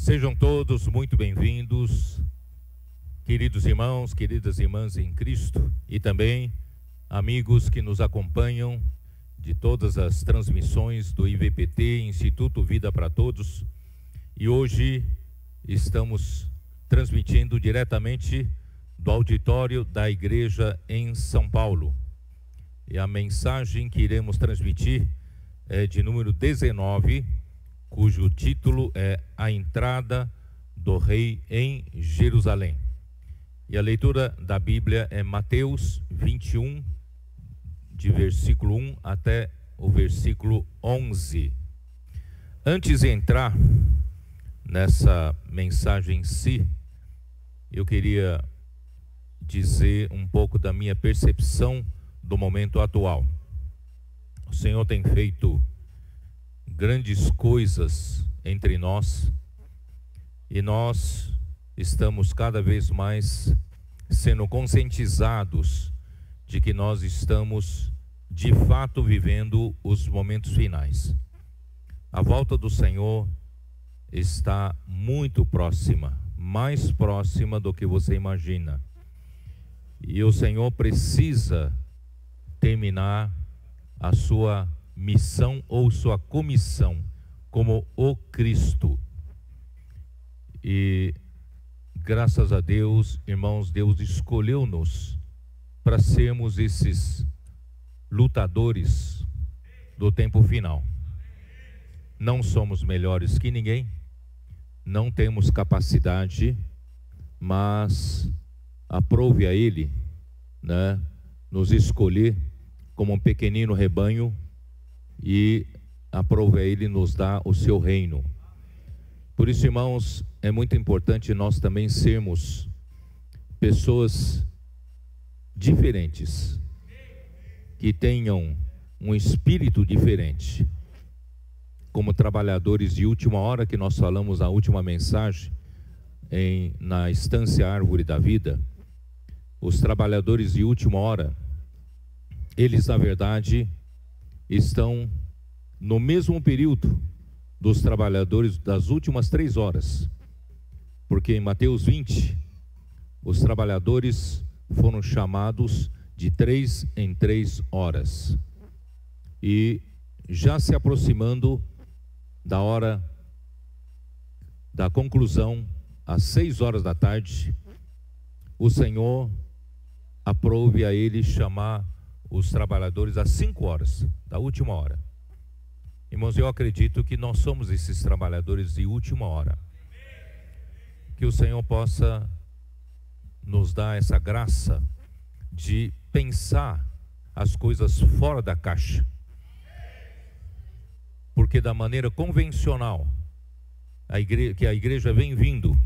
Sejam todos muito bem-vindos, queridos irmãos, queridas irmãs em Cristo, e também amigos que nos acompanham de todas as transmissões do IVPT, Instituto Vida para Todos. E hoje estamos transmitindo diretamente do auditório da igreja em São Paulo. E a mensagem que iremos transmitir é de número 19, cujo título é A Entrada do Rei em Jerusalém. E a leitura da Bíblia é Mateus 21, de versículo 1 até o versículo 11. Antes de entrar nessa mensagem em si, eu queria dizer um pouco da minha percepção do momento atual. O Senhor tem feito grandes coisas entre nós e nós estamos cada vez mais sendo conscientizados de que nós estamos de fato vivendo os momentos finais. A volta do Senhor está muito próxima, mais próxima do que você imagina. E o Senhor precisa terminar a sua missão ou sua comissão como o Cristo. E graças a Deus, irmãos, Deus escolheu-nos para sermos esses lutadores do tempo final. Não somos melhores que ninguém, não temos capacidade, mas aprove a Ele, nos escolher como um pequenino rebanho e aprove a Ele nos dar o seu reino. Por isso, irmãos, é muito importante nós também sermos pessoas diferentes, que tenham um espírito diferente, como trabalhadores de última hora, que nós falamos na última mensagem, na Estância Árvore da Vida. Os trabalhadores de última hora, eles na verdade estão no mesmo período dos trabalhadores das últimas 3 horas, porque em Mateus 20, os trabalhadores foram chamados de 3 em 3 horas, e já se aproximando da hora da conclusão, às 6 horas da tarde, o Senhor aprove a Ele chamar os trabalhadores às 5 horas, da última hora. Irmãos, eu acredito que nós somos esses trabalhadores de última hora. Que o Senhor possa nos dar essa graça de pensar as coisas fora da caixa. Porque da maneira convencional, que a igreja vem vindo,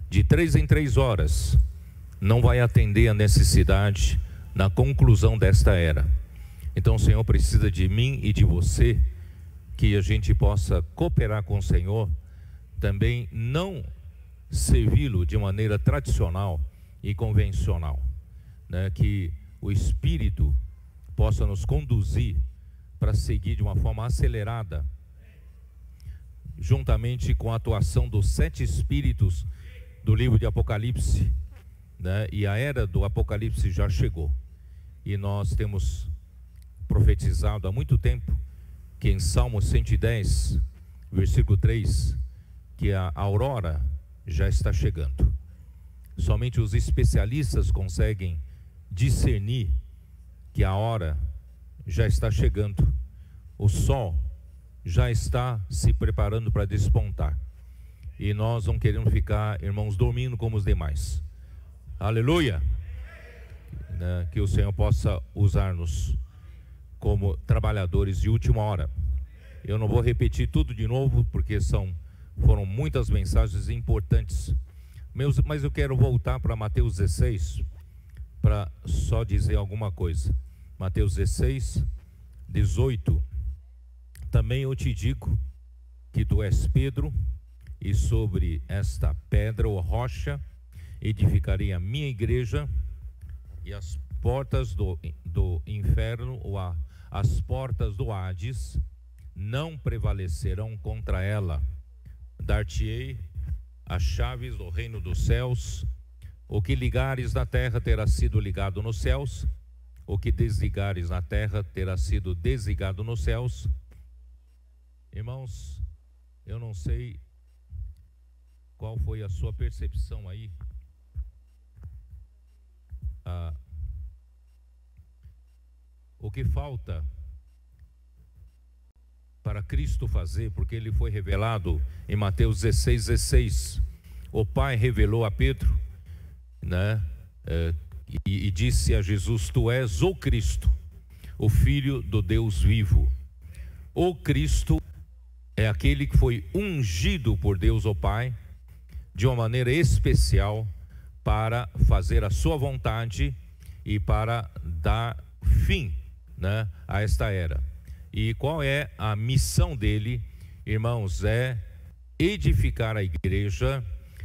de 3 em 3 horas, não vai atender a necessidade na conclusão desta era. Então o Senhor precisa de mim e de você, que a gente possa cooperar com o Senhor, também não servi-lo de maneira tradicional e convencional, que o Espírito possa nos conduzir para seguir de uma forma acelerada, juntamente com a atuação dos 7 Espíritos do livro de Apocalipse, e a era do Apocalipse já chegou, e nós temos profetizado há muito tempo que em Salmo 110, versículo 3, que a aurora já está chegando. Somente os especialistas conseguem discernir que a hora já está chegando. O sol já está se preparando para despontar. E nós não queremos ficar, irmãos, dormindo como os demais. Aleluia! Que o Senhor possa usar-nos como trabalhadores de última hora. Eu não vou repetir tudo de novo, porque foram muitas mensagens importantes. Mas eu quero voltar para Mateus 16, para só dizer alguma coisa. Mateus 16, 18. Também eu te digo que tu és Pedro, e sobre esta pedra ou rocha edificarei a minha igreja, e as portas do inferno, ou as portas do Hades, não prevalecerão contra ela. Dar-te-ei as chaves do reino dos céus. O que ligares na terra terá sido ligado nos céus, o que desligares na terra terá sido desligado nos céus. Irmãos, eu não sei qual foi a sua percepção aí. O que falta para Cristo fazer, porque ele foi revelado em Mateus 16:16. O Pai revelou a Pedro, né? E disse a Jesus: tu és o Cristo, o Filho do Deus vivo. O Cristo é aquele que foi ungido por Deus o Pai de uma maneira especial para fazer a sua vontade e para dar fim, né, a esta era. E qual é a missão dele, irmãos? É edificar a igreja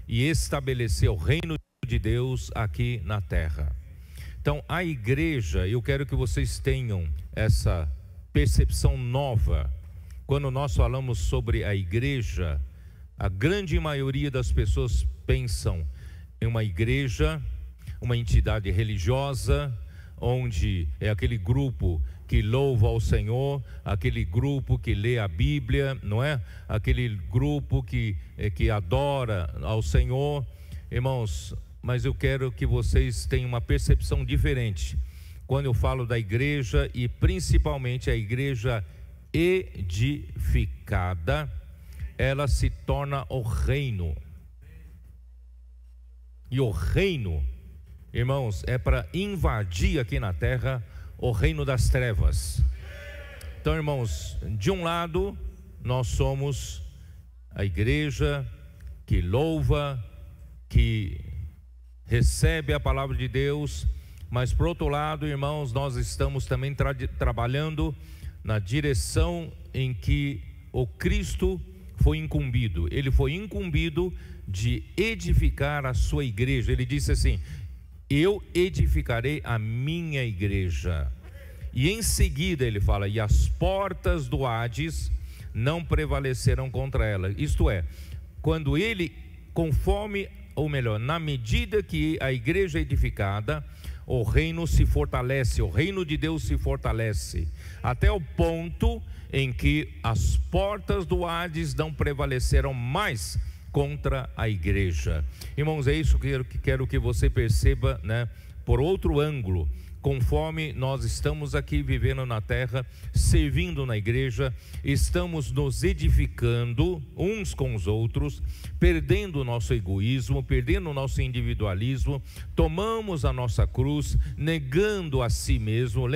e estabelecer o reino de Deus aqui na terra. Então, a igreja, eu quero que vocês tenham essa percepção nova. Quando nós falamos sobre a igreja, a grande maioria das pessoas pensam em uma igreja, uma entidade religiosa, onde é aquele grupo que louva ao Senhor, aquele grupo que lê a Bíblia, não é? Aquele grupo que adora ao Senhor. Irmãos, mas eu quero que vocês tenham uma percepção diferente. Quando eu falo da igreja, e principalmente a igreja edificada, ela se torna o reino. E o reino, irmãos, é para invadir aqui na terra o reino das trevas. Então, irmãos, de um lado nós somos a igreja que louva, que recebe a palavra de Deus, mas por outro lado, irmãos, nós estamos também trabalhando na direção em que o Cristo foi incumbido. Ele foi incumbido de edificar a sua igreja. Ele disse assim: eu edificarei a minha igreja. E em seguida ele fala: e as portas do Hades não prevalecerão contra ela. Isto é, quando ele, conforme, ou melhor, na medida que a igreja é edificada, o reino se fortalece, o reino de Deus se fortalece, até o ponto em que as portas do Hades não prevaleceram mais contra a igreja. Irmãos, é isso que quero que você perceba, né, por outro ângulo. Conforme nós estamos aqui vivendo na terra, servindo na igreja, estamos nos edificando uns com os outros, perdendo o nosso egoísmo, perdendo o nosso individualismo, tomamos a nossa cruz, negando a si mesmo.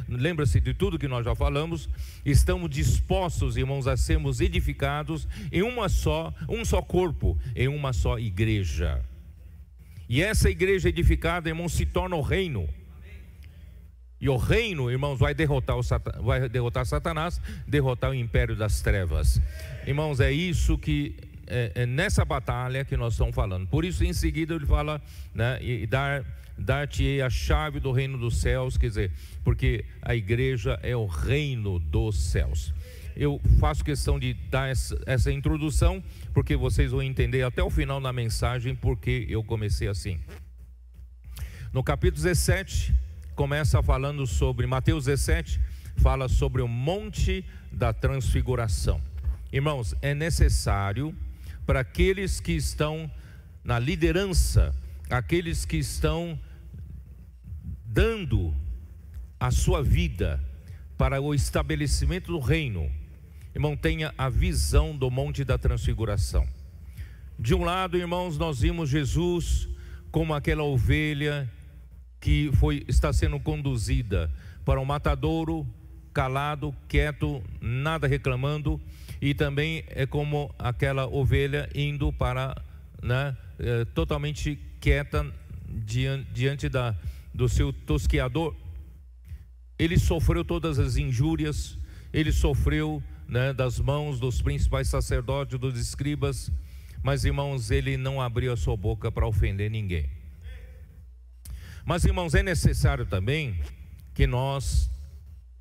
Lembra-se de tudo que nós já falamos. Estamos dispostos, irmãos, a sermos edificados em um só corpo, em uma só igreja. E essa igreja edificada, irmãos, se torna o reino. E o reino, irmãos, vai derrotar Satanás, derrotar o império das trevas. Irmãos, é isso que é nessa batalha que nós estamos falando. Por isso, em seguida, ele fala, né, e dar-te a chave do reino dos céus, quer dizer, porque a igreja é o reino dos céus. Eu faço questão de dar essa introdução, porque vocês vão entender até o final da mensagem porque eu comecei assim. No capítulo 17, começa falando sobre, Mateus 17, fala sobre o monte da transfiguração. Irmãos, é necessário para aqueles que estão na liderança, aqueles que estão dando a sua vida para o estabelecimento do reino, irmão, tenha a visão do monte da transfiguração. De um lado, irmãos, nós vimos Jesus como aquela ovelha que está sendo conduzida para um matadouro, calado, quieto, nada reclamando, e também é como aquela ovelha indo para, né, totalmente quieta diante do seu tosqueador. Ele sofreu todas as injúrias, ele sofreu, né, das mãos dos principais sacerdotes, dos escribas, mas, irmãos, ele não abriu a sua boca para ofender ninguém. Mas, irmãos, é necessário também que nós,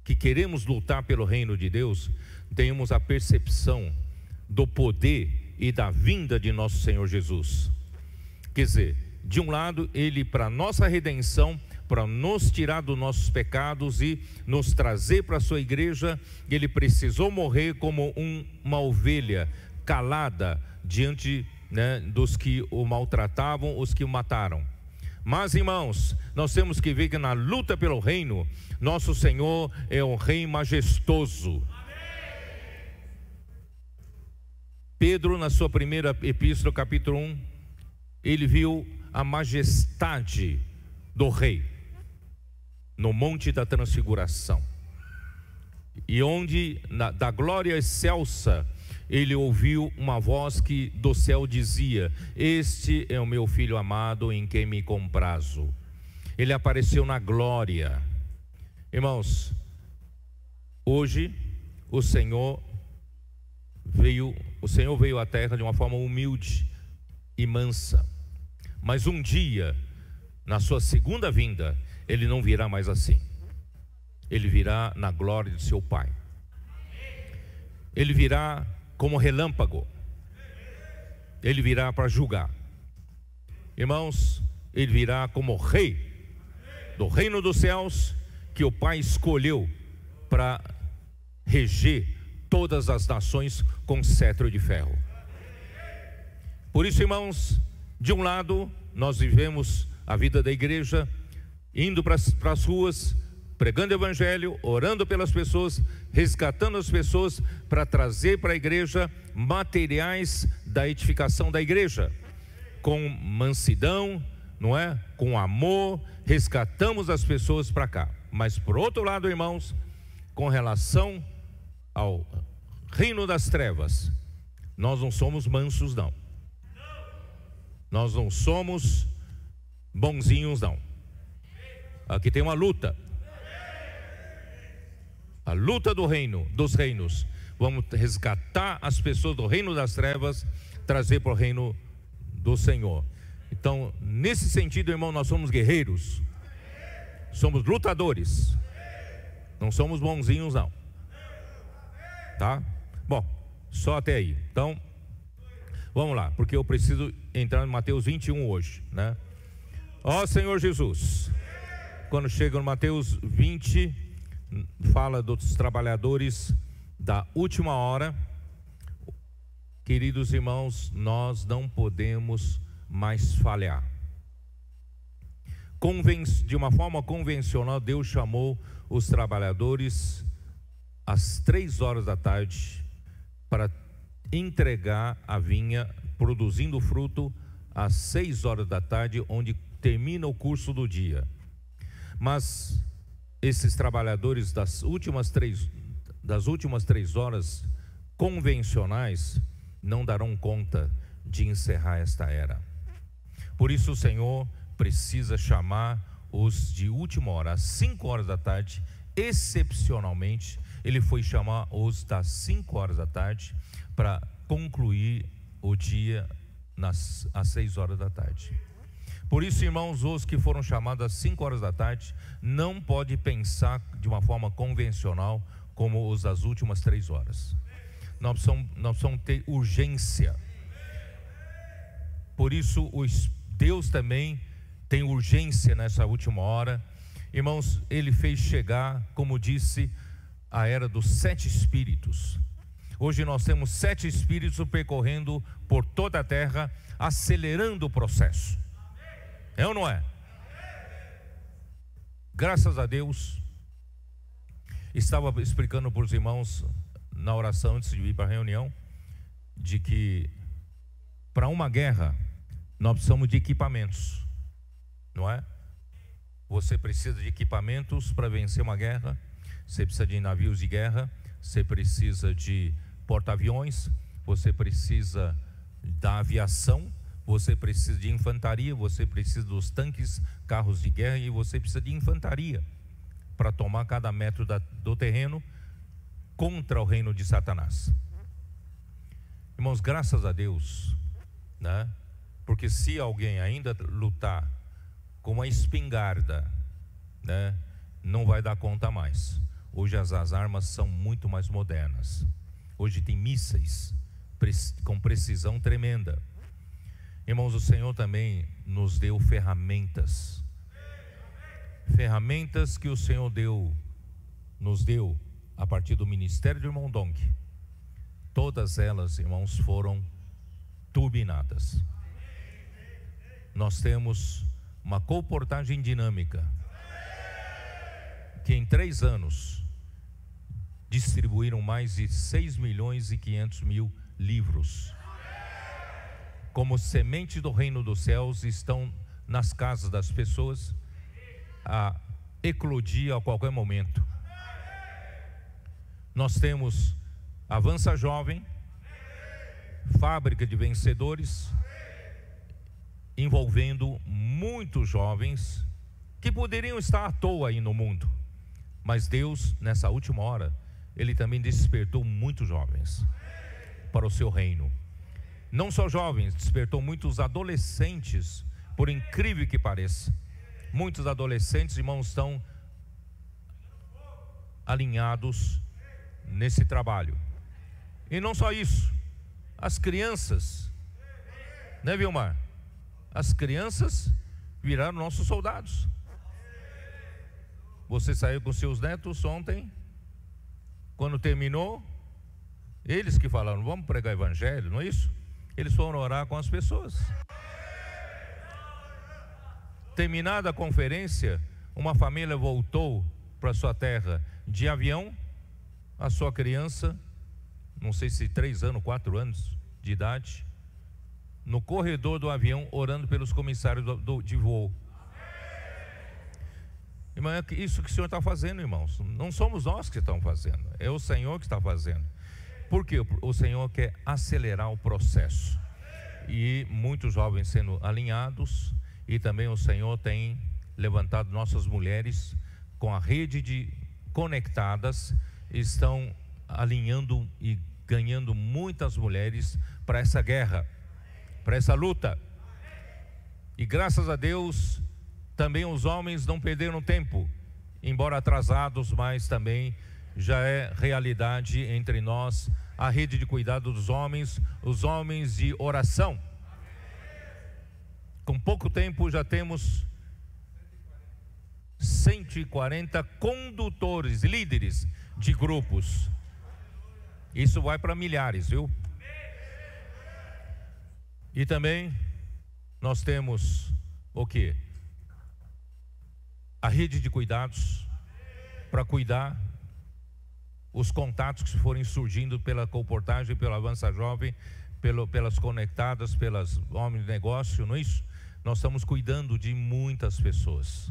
que queremos lutar pelo reino de Deus, tenhamos a percepção do poder e da vinda de nosso Senhor Jesus. Quer dizer, de um lado, Ele, para nossa redenção, para nos tirar dos nossos pecados e nos trazer para a sua igreja, Ele precisou morrer como uma ovelha calada diante, dos que o maltratavam, os que o mataram. Mas, irmãos, nós temos que ver que na luta pelo reino, nosso Senhor é um rei majestoso. Pedro, na sua primeira epístola, capítulo 1, ele viu a majestade do rei no monte da transfiguração, e onde da glória excelsa ele ouviu uma voz que do céu dizia: este é o meu filho amado, em quem me comprazo. Ele apareceu na glória. Irmãos, hoje o Senhor veio à terra de uma forma humilde e mansa, mas um dia, na sua segunda vinda, Ele não virá mais assim. Ele virá na glória de seu Pai. Ele virá como relâmpago. Ele virá para julgar. Irmãos, Ele virá como rei do reino dos céus, que o Pai escolheu para reger todas as nações com cetro de ferro. Por isso, irmãos, de um lado, nós vivemos a vida da igreja, indo para as ruas, pregando o evangelho, orando pelas pessoas, resgatando as pessoas para trazer para a igreja materiais da edificação da igreja, com mansidão, não é? Com amor, resgatamos as pessoas para cá. Mas por outro lado, irmãos, com relação ao reino das trevas, nós não somos mansos, não. Nós não somos bonzinhos, não. Aqui tem uma luta. A luta do reino, dos reinos. Vamos resgatar as pessoas do reino das trevas, trazer para o reino do Senhor. Então, nesse sentido, irmão, nós somos guerreiros. Somos lutadores. Não somos bonzinhos, não. Tá? Bom, só até aí. Então, vamos lá, porque eu preciso entrar em Mateus 21 hoje, né? Ó Senhor Jesus, quando chega no Mateus 20, fala dos trabalhadores da última hora. Queridos irmãos, nós não podemos mais falhar. De uma forma convencional, Deus chamou os trabalhadores às 3 horas da tarde para entregar a vinha, produzindo fruto às 6 horas da tarde, onde termina o curso do dia. Mas esses trabalhadores das últimas três horas convencionais não darão conta de encerrar esta era. Por isso o Senhor precisa chamar os de última hora, às 5 horas da tarde. Excepcionalmente, Ele foi chamar os das 5 horas da tarde para concluir o dia às 6 horas da tarde. Por isso, irmãos, os que foram chamados às 5 horas da tarde não pode pensar de uma forma convencional como os das últimas 3 horas. Nós precisamos ter urgência. Por isso, Deus também tem urgência nessa última hora. Irmãos, Ele fez chegar, como disse, a era dos 7 espíritos. Hoje nós temos 7 espíritos percorrendo por toda a terra, acelerando o processo. É ou não é? Graças a Deus. Estava explicando para os irmãos na oração antes de vir para a reunião, de que para uma guerra nós precisamos de equipamentos, não é? Você precisa de equipamentos para vencer uma guerra. Você precisa de navios de guerra, você precisa de porta-aviões, você precisa da aviação, você precisa de infantaria, você precisa dos tanques, carros de guerra, e você precisa de infantaria para tomar cada metro do terreno contra o reino de Satanás. Irmãos, graças a Deus, né? Porque se alguém ainda lutar com uma espingarda, né, não vai dar conta mais. Hoje as armas são muito mais modernas. Hoje tem mísseis com precisão tremenda. Irmãos, o Senhor também nos deu ferramentas. Ferramentas que o Senhor nos deu a partir do ministério do irmão Dong. Todas elas, irmãos, foram turbinadas. Nós temos uma comportagem dinâmica que em 3 anos distribuíram mais de 6.500.000 livros. Como semente do reino dos céus, estão nas casas das pessoas a eclodir a qualquer momento. Nós temos Avança Jovem, Fábrica de Vencedores, envolvendo muitos jovens que poderiam estar à toa aí no mundo, mas Deus, nessa última hora, Ele também despertou muitos jovens para o seu reino. Não só jovens, despertou muitos adolescentes, por incrível que pareça. Muitos adolescentes, irmãos, estão alinhados nesse trabalho. E não só isso, as crianças, né, Vilmar? As crianças viraram nossos soldados. Você saiu com seus netos ontem, quando terminou, eles que falaram, vamos pregar evangelho, não é isso? Eles foram orar com as pessoas. Terminada a conferência, uma família voltou para sua terra de avião, a sua criança, não sei se 3 anos, 4 anos de idade, no corredor do avião, orando pelos comissários de voo. Irmão, é isso que o Senhor está fazendo, irmãos. Não somos nós que estamos fazendo, é o Senhor que está fazendo. Por quê? O Senhor quer acelerar o processo. E muitos jovens sendo alinhados, e também o Senhor tem levantado nossas mulheres com a rede de conectadas, estão alinhando e ganhando muitas mulheres para essa guerra, para essa luta. E graças a Deus, também os homens não perderam tempo, embora atrasados, mas também já é realidade entre nós a rede de cuidado dos homens, os homens de oração. Com pouco tempo já temos 140 condutores, líderes de grupos. Isso vai para milhares, viu? E também nós temos o quê? A rede de cuidados para cuidar os contatos que forem surgindo pela comportagem, pela Avança Jovem, pelas conectadas, pelas homens de negócio, não é isso? Nós estamos cuidando de muitas pessoas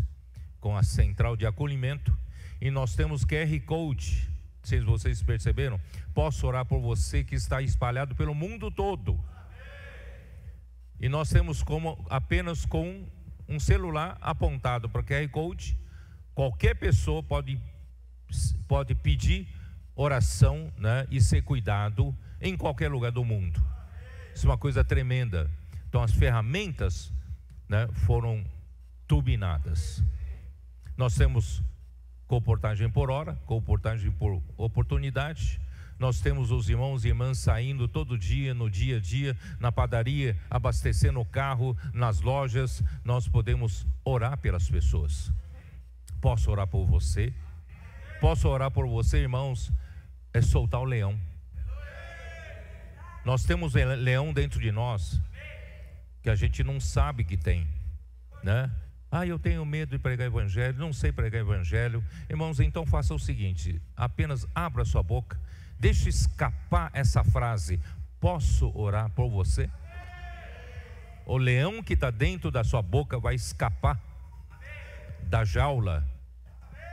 com a central de acolhimento, e nós temos QR Code. Não sei se vocês perceberam. Posso orar por você que está espalhado pelo mundo todo. E nós temos apenas com um celular apontado para o QR Code, qualquer pessoa pode pedir oração, né, e ser cuidado em qualquer lugar do mundo. Isso é uma coisa tremenda. Então as ferramentas, né, foram turbinadas. Nós temos comportagem por hora, comportagem por oportunidade. Nós temos os irmãos e irmãs saindo todo dia, no dia a dia, na padaria, abastecendo o carro, nas lojas. Nós podemos orar pelas pessoas. Posso orar por você? Posso orar por você, irmãos? É soltar o leão. Nós temos leão dentro de nós que a gente não sabe que tem, né? Eu tenho medo de pregar evangelho, não sei pregar evangelho. Irmãos, então faça o seguinte: apenas abra sua boca, deixe escapar essa frase: posso orar por você? O leão que está dentro da sua boca vai escapar da jaula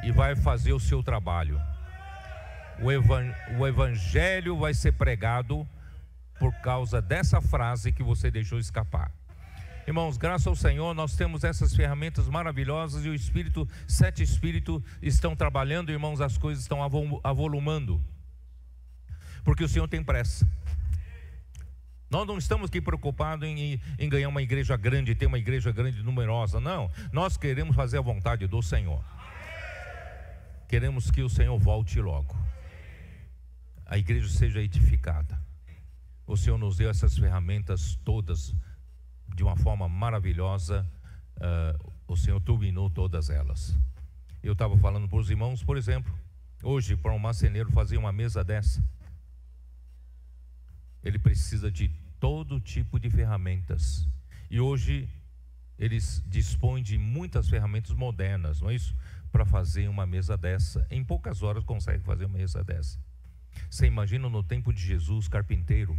e vai fazer o seu trabalho. O evangelho vai ser pregado por causa dessa frase que você deixou escapar. Irmãos, graças ao Senhor, nós temos essas ferramentas maravilhosas, e o Espírito, 7 Espíritos estão trabalhando, irmãos, as coisas estão avolumando, porque o Senhor tem pressa. Nós não estamos aqui preocupados em ganhar uma igreja grande, ter uma igreja grande e numerosa, não. Nós queremos fazer a vontade do Senhor. Queremos que o Senhor volte logo, a igreja seja edificada. o Senhor nos deu essas ferramentas todas de uma forma maravilhosa. O Senhor turbinou todas elas. Eu estava falando para os irmãos, por exemplo, hoje para um marceneiro fazer uma mesa dessa, ele precisa de todo tipo de ferramentas. E hoje eles dispõem de muitas ferramentas modernas, não é isso? Para fazer uma mesa dessa. Em poucas horas consegue fazer uma mesa dessa. Você imagina no tempo de Jesus, carpinteiro,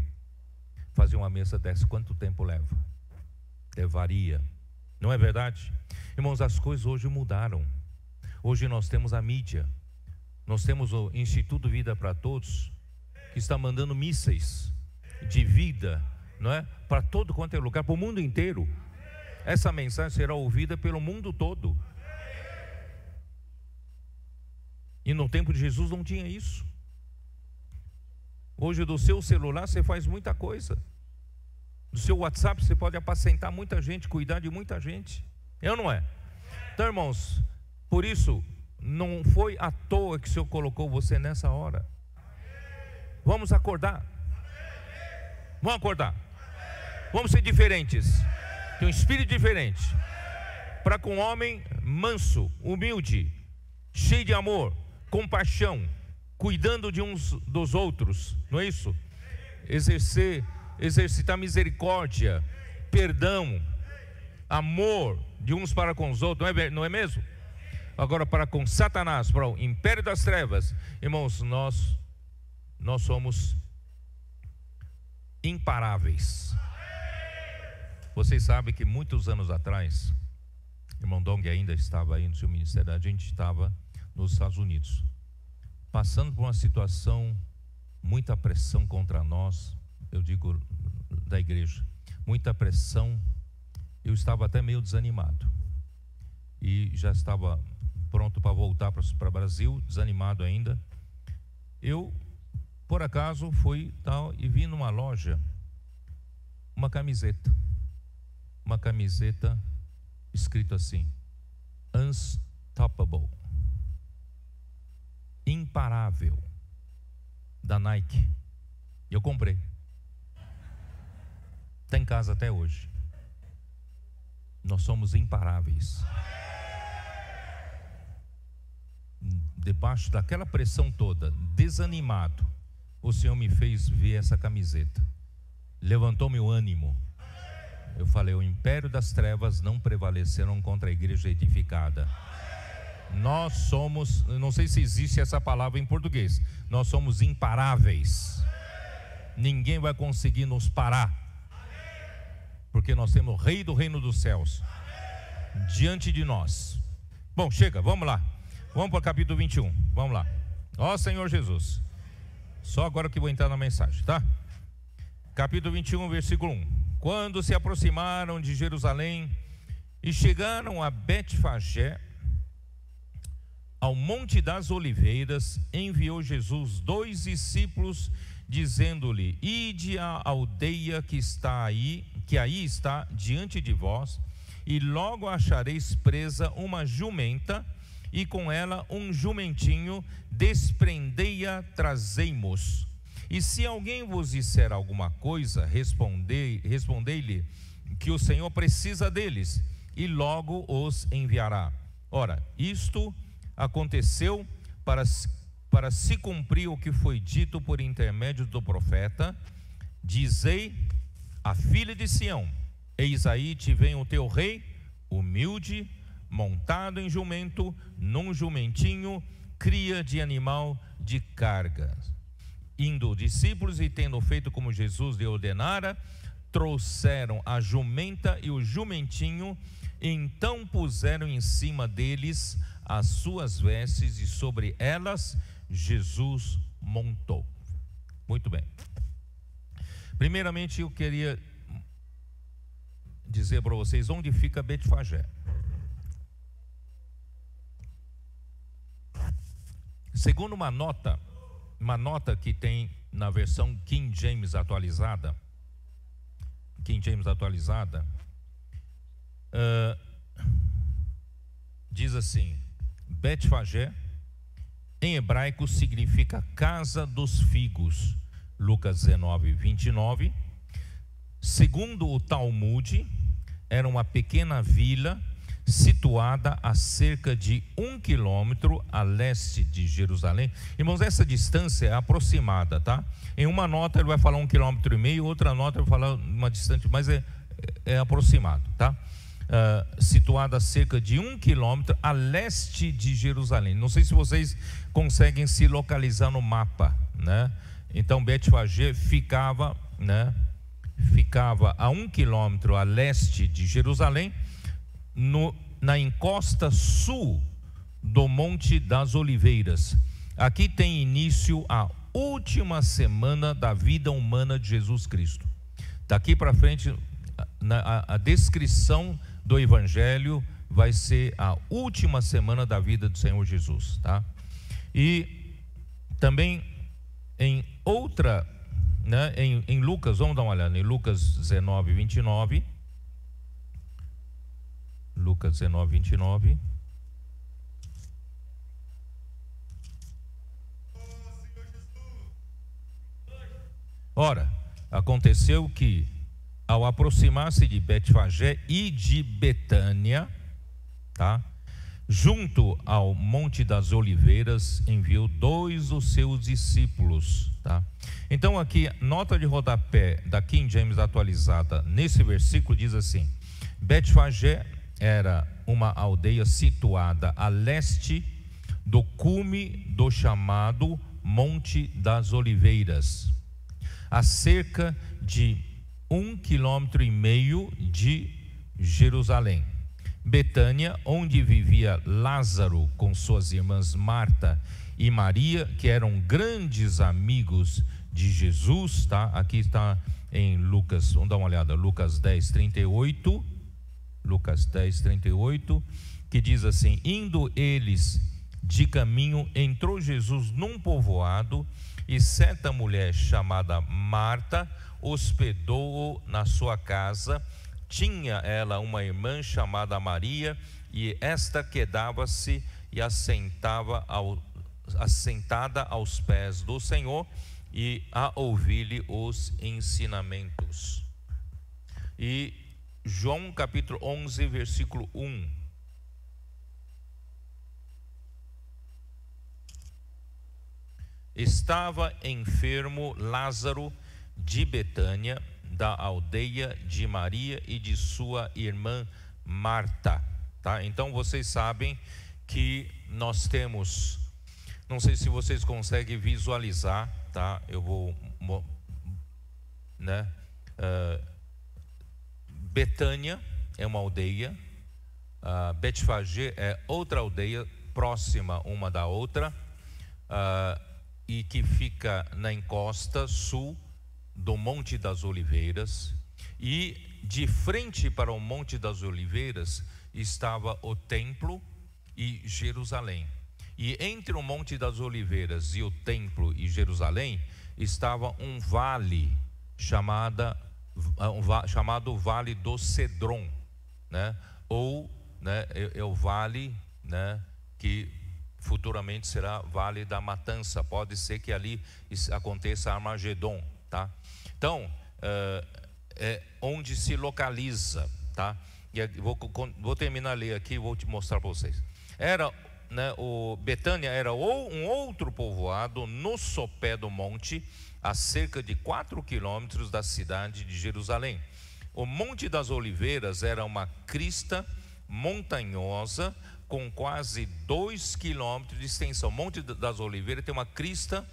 fazer uma mesa dessa, quanto tempo leva? Levaria. Não é verdade? Irmãos, as coisas hoje mudaram. Hoje nós temos a mídia. Nós temos o Instituto Vida para Todos, que está mandando mísseis de vida, não é? Para todo quanto é lugar, para o mundo inteiro. Essa mensagem será ouvida pelo mundo todo. E no tempo de Jesus não tinha isso. Hoje do seu celular você faz muita coisa. Do seu WhatsApp você pode apacentar muita gente, cuidar de muita gente. É ou não é? Então, irmãos, por isso não foi à toa que o Senhor colocou você nessa hora. Vamos acordar. Vamos acordar. Vamos ser diferentes. Tem um espírito diferente. Para com um homem manso, humilde, cheio de amor, compaixão, cuidando de uns dos outros, não é isso? Exercitar misericórdia, perdão, amor de uns para com os outros, não é mesmo? Agora, para com Satanás, para o império das trevas, irmãos, nós somos imparáveis. Vocês sabem que muitos anos atrás, irmão Dong ainda estava aí no seu ministério, a gente estava nos Estados Unidos, passando por uma situação, muita pressão contra nós, eu digo da igreja, muita pressão. Eu estava até meio desanimado e já estava pronto para voltar para o Brasil, desanimado ainda. Eu, por acaso, fui tal e vi numa loja uma camiseta escrito assim: Unstoppable, imparável, da Nike. E eu comprei. Está em casa até hoje. Nós somos imparáveis. Debaixo daquela pressão toda, desanimado, o Senhor me fez ver essa camiseta. Levantou meu ânimo. Eu falei: o império das trevas não prevaleceram contra a igreja edificada. Nós somos, não sei se existe essa palavra em português, nós somos imparáveis. Ninguém vai conseguir nos parar, porque nós temos o Rei do Reino dos Céus diante de nós. Bom, chega, vamos lá. Vamos para o capítulo 21, vamos lá. Ó Senhor Jesus. Só agora que vou entrar na mensagem, tá? Capítulo 21, versículo 1. Quando se aproximaram de Jerusalém e chegaram a Betfagé, ao Monte das Oliveiras, enviou Jesus 2 discípulos, dizendo-lhe: ide à aldeia que aí está diante de vós, e logo achareis presa uma jumenta, e com ela um jumentinho, desprendei-a, trazei-mos. E se alguém vos disser alguma coisa, respondei-lhe que o Senhor precisa deles, e logo os enviará. Ora, isto aconteceu para se cumprir o que foi dito por intermédio do profeta: dizei à filha de Sião: eis aí te vem o teu rei, humilde, montado em jumento, num jumentinho, cria de animal de carga. Indo discípulos e tendo feito como Jesus lhe ordenara, trouxeram a jumenta e o jumentinho, então puseram em cima deles as suas vestes, e sobre elas Jesus montou. Muito bem. Primeiramente eu queria dizer para vocês onde fica Betfagé. Segundo uma nota que tem na versão King James atualizada, diz assim: Betfagé em hebraico significa casa dos figos, Lucas 19, 29. Segundo o Talmud, era uma pequena vila situada a cerca de 1 quilômetro a leste de Jerusalém. Irmãos, essa distância é aproximada, tá? Em uma nota ele vai falar 1,5 km, outra nota ele vai falar uma distância, mas é aproximado, tá? Situada a cerca de 1 quilômetro a leste de Jerusalém. Não sei se vocês conseguem se localizar no mapa, né? Então Betfagé ficava a 1 quilômetro a leste de Jerusalém, na encosta sul do Monte das Oliveiras. Aqui tem início a última semana da vida humana de Jesus Cristo. Daqui para frente, a descrição do Evangelho vai ser a última semana da vida do Senhor Jesus, tá? E também em outra, né, em Lucas, vamos dar uma olhada em Lucas 19, 29. Lucas 19, 29. Ora, aconteceu que, ao aproximar-se de Betfagé e de Betânia, tá, junto ao Monte das Oliveiras, enviou 2 dos seus discípulos, tá? Então aqui, nota de rodapé da King James atualizada, nesse versículo diz assim: Betfagé era uma aldeia situada a leste do cume do chamado Monte das Oliveiras, a cerca de 1,5 km de Jerusalém. Betânia, onde vivia Lázaro com suas irmãs Marta e Maria, que eram grandes amigos de Jesus, tá? Aqui está em Lucas, vamos dar uma olhada, Lucas 10, 38. Lucas 10, 38, que diz assim: indo eles de caminho, entrou Jesus num povoado, e certa mulher chamada Marta hospedou-o na sua casa. Tinha ela uma irmã chamada Maria, e esta quedava-se e assentada aos pés do Senhor, e a ouvir-lhe os ensinamentos. E João capítulo 11, versículo 1. Estava enfermo Lázaro de Betânia, da aldeia de Maria e de sua irmã Marta, tá? Então vocês sabem que nós temos, não sei se vocês conseguem visualizar, tá? Eu vou, né? Betânia é uma aldeia, Betfagé é outra aldeia próxima uma da outra, e que fica na encosta sul do Monte das Oliveiras, e de frente para o Monte das Oliveiras estava o templo e Jerusalém, e entre o Monte das Oliveiras e o templo e Jerusalém estava um vale chamado Vale do Cedron, né? Ou, né, é o vale, né, que futuramente será Vale da Matança. Pode ser que ali aconteça Armagedon, tá? Então, é onde se localiza, tá? E vou terminar a ler aqui e vou te mostrar para vocês. Era, né, o Betânia era um outro povoado no sopé do monte, a cerca de 4 quilômetros da cidade de Jerusalém. O Monte das Oliveiras era uma crista montanhosa com quase 2 quilômetros de extensão. O Monte das Oliveiras tem uma crista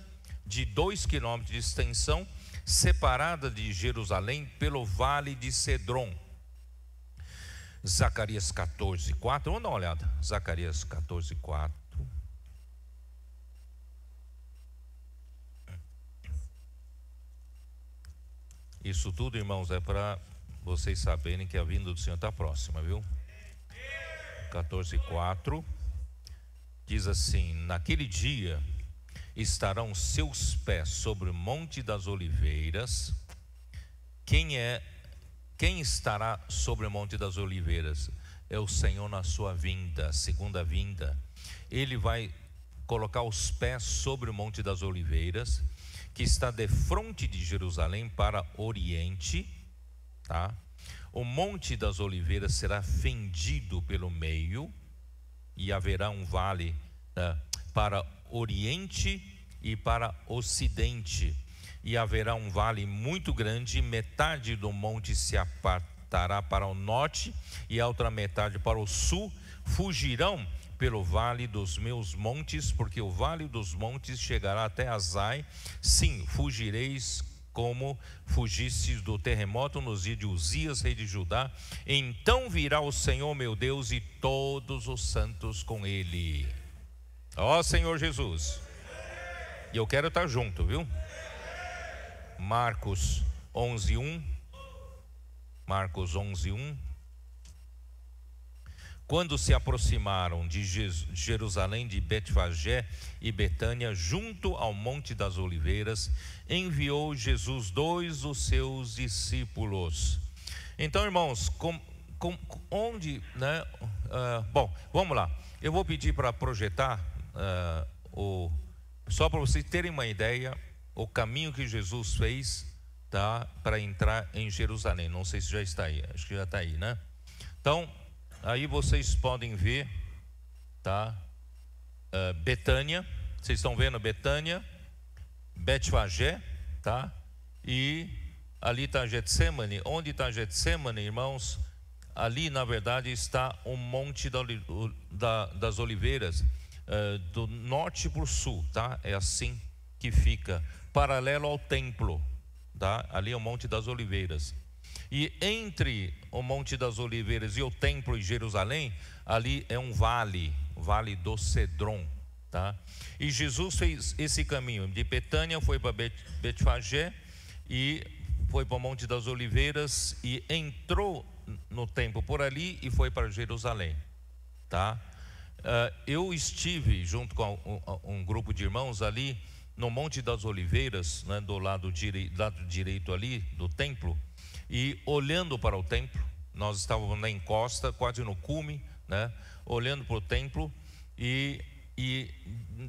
de 2 quilômetros de extensão, separada de Jerusalém pelo Vale de Cedron. Zacarias 14, 4, vamos dar uma olhada. Zacarias 14, 4. Isso tudo, irmãos, é para vocês saberem que a vinda do Senhor está próxima, viu? 14, 4 diz assim: naquele dia estarão seus pés sobre o Monte das Oliveiras. Quem estará sobre o Monte das Oliveiras? É o Senhor na sua vinda, segunda vinda. Ele vai colocar os pés sobre o Monte das Oliveiras, que está defronte de Jerusalém para oriente, tá? O Monte das Oliveiras será fendido pelo meio, e haverá um vale para oriente e para ocidente, e haverá um vale muito grande. Metade do monte se apartará para o norte e a outra metade para o sul. Fugirão pelo vale dos meus montes, porque o vale dos montes chegará até Azai. Sim, fugireis como fugistes do terremoto nos dias de Uzias, rei de Judá. Então virá o Senhor meu Deus e todos os santos com ele. Ó Senhor Jesus. E eu quero estar junto, viu? Marcos 11:1. Marcos 11:1. Quando se aproximaram de Jerusalém, de Betfagé e Betânia, junto ao Monte das Oliveiras, enviou Jesus 2 dos seus discípulos. Então, irmãos, onde, né? Bom, vamos lá. Eu vou pedir para projetar, só para vocês terem uma ideia, o caminho que Jesus fez, tá, para entrar em Jerusalém. Não sei se já está aí, acho que já está aí, né? Então, aí vocês podem ver, tá? Betânia, vocês estão vendo Betânia, Betfagé, tá? E ali está Getsemane. Onde está Getsemane, irmãos? Ali, na verdade, está o Monte das Oliveiras, do norte para o sul, tá? É assim que fica, paralelo ao templo, tá? Ali é o Monte das Oliveiras. E entre o Monte das Oliveiras e o templo em Jerusalém, ali é um vale, o vale do Cedron, tá? E Jesus fez esse caminho de Betânia, foi para Betfagé e foi para o Monte das Oliveiras e entrou no templo por ali e foi para Jerusalém, tá? Eu estive junto com um grupo de irmãos ali no Monte das Oliveiras, né, do lado direito ali do templo. E olhando para o templo, nós estávamos na encosta, quase no cume, né, olhando para o templo, e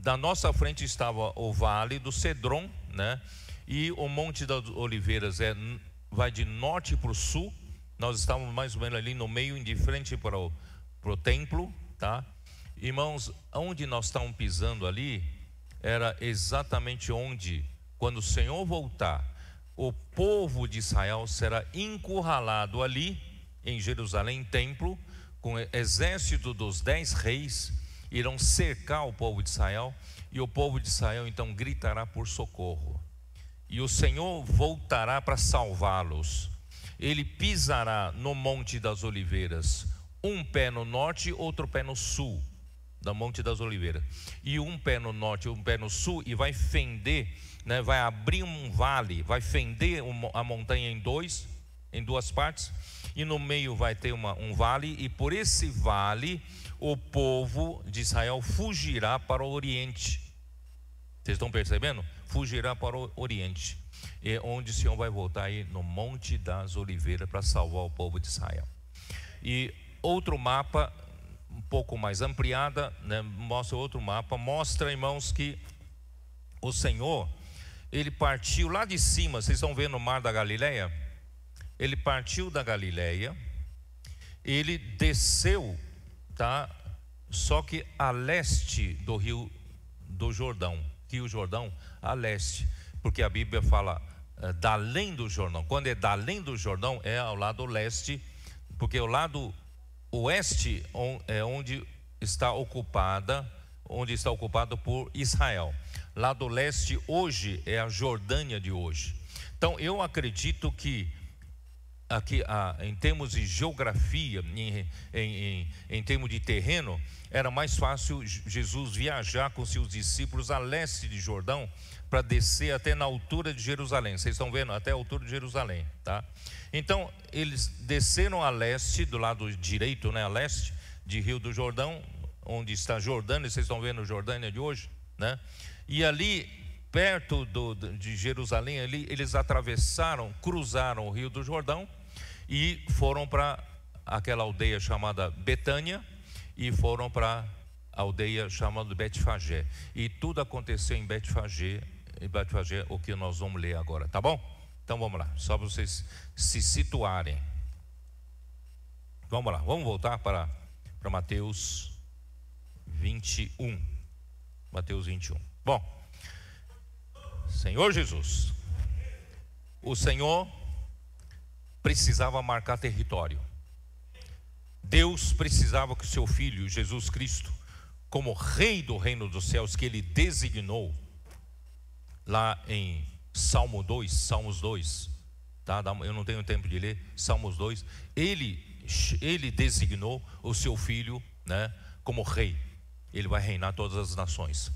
da nossa frente estava o vale do Cedron, né, e o Monte das Oliveiras vai de norte para o sul. Nós estávamos mais ou menos ali no meio, de frente para o templo, tá? Irmãos, onde nós estávamos pisando ali, era exatamente onde, quando o Senhor voltar, o povo de Israel será encurralado ali em Jerusalém, templo, com o exército dos 10 reis, irão cercar o povo de Israel, e o povo de Israel então gritará por socorro, e o Senhor voltará para salvá-los. Ele pisará no Monte das Oliveiras, um pé no norte, outro pé no sul do Monte das Oliveiras, e um pé no norte, um pé no sul, e vai fender, né, vai abrir um vale, vai fender a montanha em duas partes, e no meio vai ter um vale, e por esse vale o povo de Israel fugirá para o oriente. Vocês estão percebendo? Fugirá para o oriente, onde o Senhor vai voltar aí no Monte das Oliveiras para salvar o povo de Israel. E outro mapa, um pouco mais ampliada, né, mostra outro mapa, mostra, irmãos, que o Senhor, ele partiu lá de cima. Vocês estão vendo o mar da Galileia? Ele partiu da Galileia, ele desceu, tá? Só que a leste do rio do Jordão, Rio Jordão, a leste, porque a Bíblia fala da além do Jordão. Quando é da além do Jordão, é ao lado leste, porque o lado oeste é onde está ocupado por Israel. Lado leste hoje é a Jordânia de hoje. Então eu acredito que aqui, em termos de geografia, em termos de terreno, era mais fácil Jesus viajar com seus discípulos a leste de Jordão, para descer até na altura de Jerusalém. Vocês estão vendo? Até a altura de Jerusalém, tá? Então eles desceram a leste, do lado direito, né, a leste de Rio do Jordão, onde está a Jordânia. Vocês estão vendo a Jordânia de hoje, né? E ali perto de Jerusalém, ali eles cruzaram o Rio do Jordão e foram para aquela aldeia chamada Betânia, e foram para a aldeia chamada Betfagé. E tudo aconteceu em Betfagé, ele vai fazer o que nós vamos ler agora, tá bom? Então vamos lá, só para vocês se situarem. Vamos lá, vamos voltar para Mateus 21. Mateus 21. Bom, Senhor Jesus, o Senhor precisava marcar território. Deus precisava que o seu Filho, Jesus Cristo, como Rei do reino dos céus, que Ele designou, lá em Salmos 2, tá? Eu não tenho tempo de ler, Salmos 2, Ele designou o seu Filho, né, como Rei. Ele vai reinar todas as nações.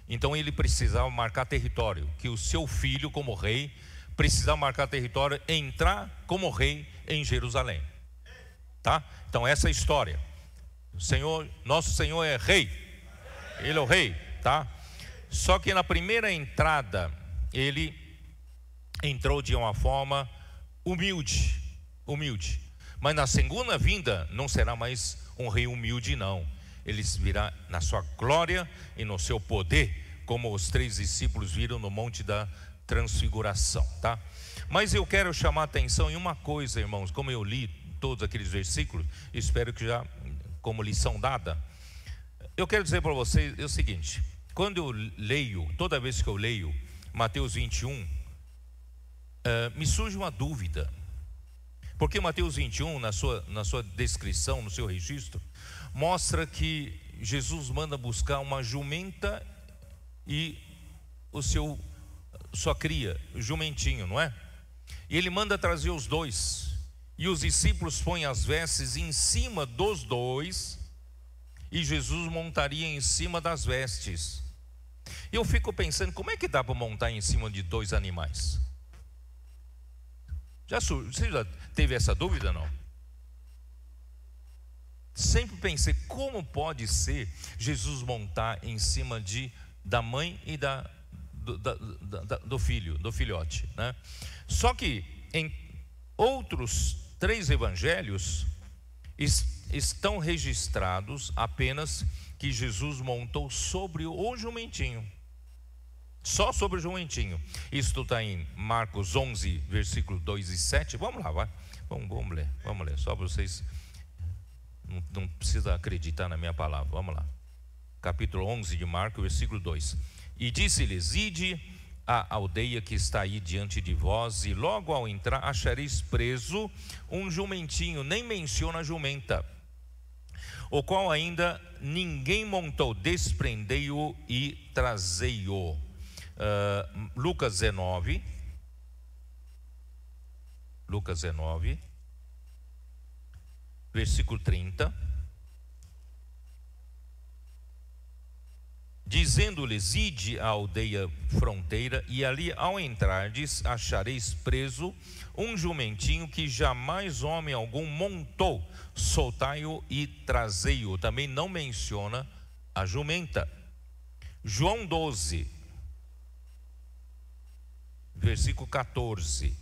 Então Ele precisava marcar território, que o seu Filho, como Rei, precisava marcar território, entrar como Rei em Jerusalém. Tá? Então essa é a história. O Senhor, nosso Senhor é Rei. Ele é o Rei, tá? Só que na primeira entrada Ele entrou de uma forma humilde. Mas na segunda vinda não será mais um rei humilde, não. Ele virá na sua glória e no seu poder, como os 3 discípulos viram no Monte da Transfiguração, tá? Mas eu quero chamar a atenção em uma coisa, irmãos. Como eu li todos aqueles versículos, espero que já como lição dada, eu quero dizer para vocês o seguinte: quando eu leio, toda vez que eu leio Mateus 21, me surge uma dúvida, porque Mateus 21, na sua descrição, no seu registro, mostra que Jesus manda buscar uma jumenta e sua cria, o jumentinho, não é? E ele manda trazer os dois, e os discípulos põem as vestes em cima dos dois, e Jesus montaria em cima das vestes. Eu fico pensando, como é que dá para montar em cima de 2 animais? Você já teve essa dúvida, não? Sempre pensei, como pode ser Jesus montar em cima da mãe e do filho, do filhote, né? Só que em outros 3 evangelhos estão registrados apenas que Jesus montou sobre o jumentinho, só sobre o jumentinho. Isto está em Marcos 11, versículos 2 e 7. Vamos lá, vai. Vamos ler, só para vocês. Não precisa acreditar na minha palavra, vamos lá. Capítulo 11 de Marcos, versículo 2. E disse-lhes: ide à aldeia que está aí diante de vós, e logo ao entrar achareis preso um jumentinho, nem menciona a jumenta, o qual ainda ninguém montou, desprendei-o e trazei-o. Lucas 19, versículo 30. Dizendo-lhes: ide à aldeia fronteira, e ali ao entrardes achareis preso um jumentinho que jamais homem algum montou, soltai-o e trazei-o. Também não menciona a jumenta. João 12, versículo 14.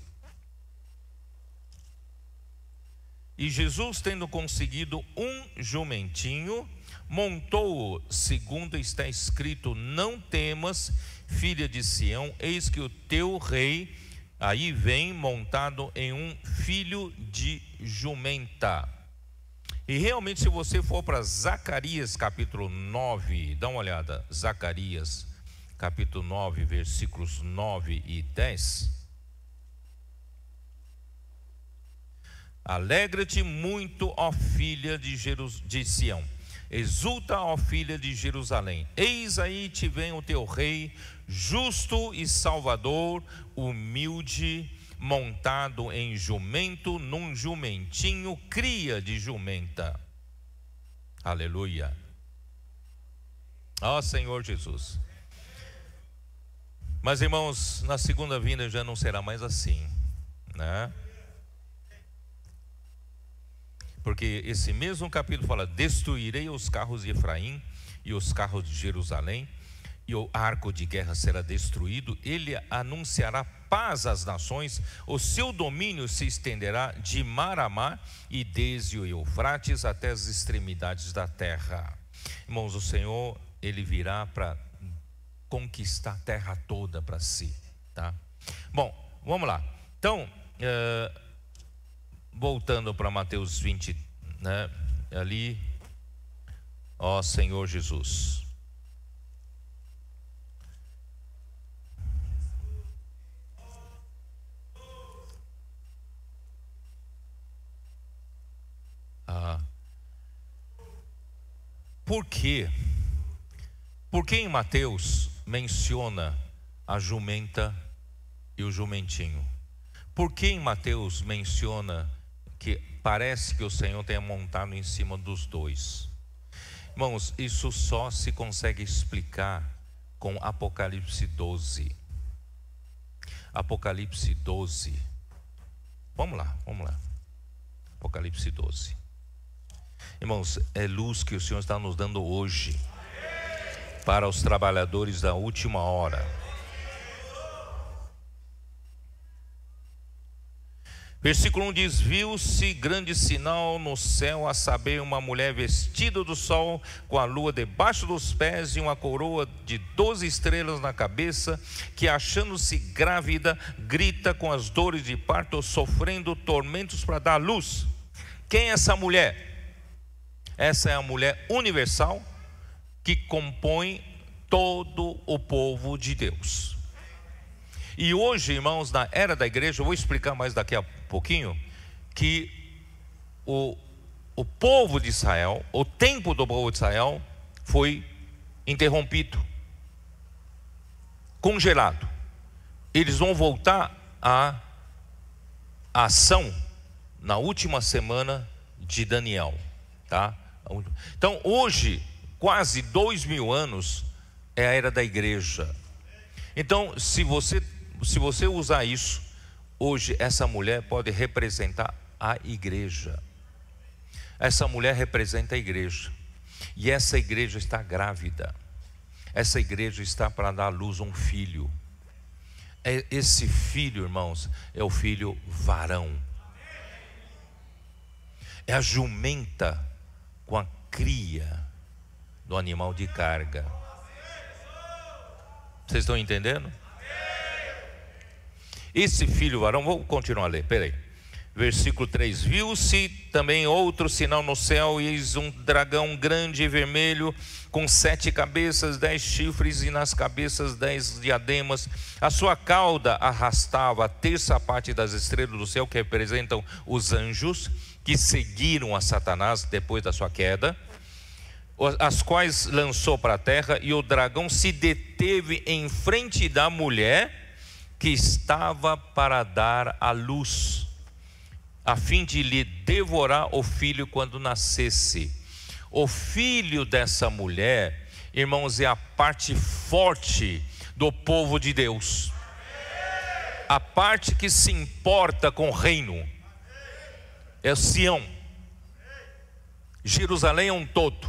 E Jesus, tendo conseguido um jumentinho, montou-o, segundo está escrito: não temas, filha de Sião, eis que o teu rei aí vem montado em um filho de jumenta. E realmente, se você for para Zacarias capítulo 9, dá uma olhada, Zacarias capítulo 9, versículos 9 e 10. Alegra-te muito, ó filha de Sião, exulta, ó filha de Jerusalém, eis aí te vem o teu rei, justo e salvador, humilde, montado em jumento, num jumentinho, cria de jumenta. Aleluia. Ó Senhor Jesus. Mas, irmãos, na segunda vinda já não será mais assim, né? Porque esse mesmo capítulo fala: destruirei os carros de Efraim e os carros de Jerusalém, e o arco de guerra será destruído. Ele anunciará paz às nações, o seu domínio se estenderá de mar a mar, e desde o Eufrates até as extremidades da terra. Irmãos, o Senhor, Ele virá para conquistar a terra toda para si, tá? Bom, vamos lá. Então, voltando para Mateus 20, né? Ali, ó Senhor Jesus. Por quê? Porque em Mateus menciona a jumenta e o jumentinho? Por que em Mateus menciona que parece que o Senhor tenha montado em cima dos dois? Irmãos, isso só se consegue explicar com Apocalipse 12. Apocalipse 12. Vamos lá. Apocalipse 12. Irmãos, é luz que o Senhor está nos dando hoje para os trabalhadores da última hora. Versículo 1 diz: viu-se grande sinal no céu, a saber, uma mulher vestida do sol, com a lua debaixo dos pés e uma coroa de 12 estrelas na cabeça, que, achando-se grávida, grita com as dores de parto, sofrendo tormentos para dar luz. Quem é essa mulher? Essa é a mulher universal que compõe todo o povo de Deus. E hoje, irmãos, na era da igreja, eu vou explicar mais daqui a pouquinho, que o povo de Israel, o tempo do povo de Israel foi interrompido, congelado. Eles vão voltar à ação na última semana de Daniel, tá? Então hoje, quase 2000 anos é a era da igreja. Então, se você usar isso, hoje essa mulher pode representar a igreja. Essa mulher representa a igreja. E essa igreja está grávida. Essa igreja está para dar à luz um filho. Esse filho, irmãos, é o filho varão. É a jumenta com a cria do animal de carga. Vocês estão entendendo? Esse filho varão, vou continuar a ler, peraí. Versículo 3: viu-se também outro sinal no céu, e eis um dragão grande e vermelho, com 7 cabeças, 10 chifres, e nas cabeças 10 diademas. A sua cauda arrastava a terça parte das estrelas do céu, que representam os anjos que seguiram a Satanás depois da sua queda, as quais lançou para a terra. E o dragão se deteve em frente da mulher que estava para dar à luz, a fim de lhe devorar o filho quando nascesse. O filho dessa mulher, irmãos, é a parte forte do povo de Deus, a parte que se importa com o reino. É Sião. Jerusalém é um todo,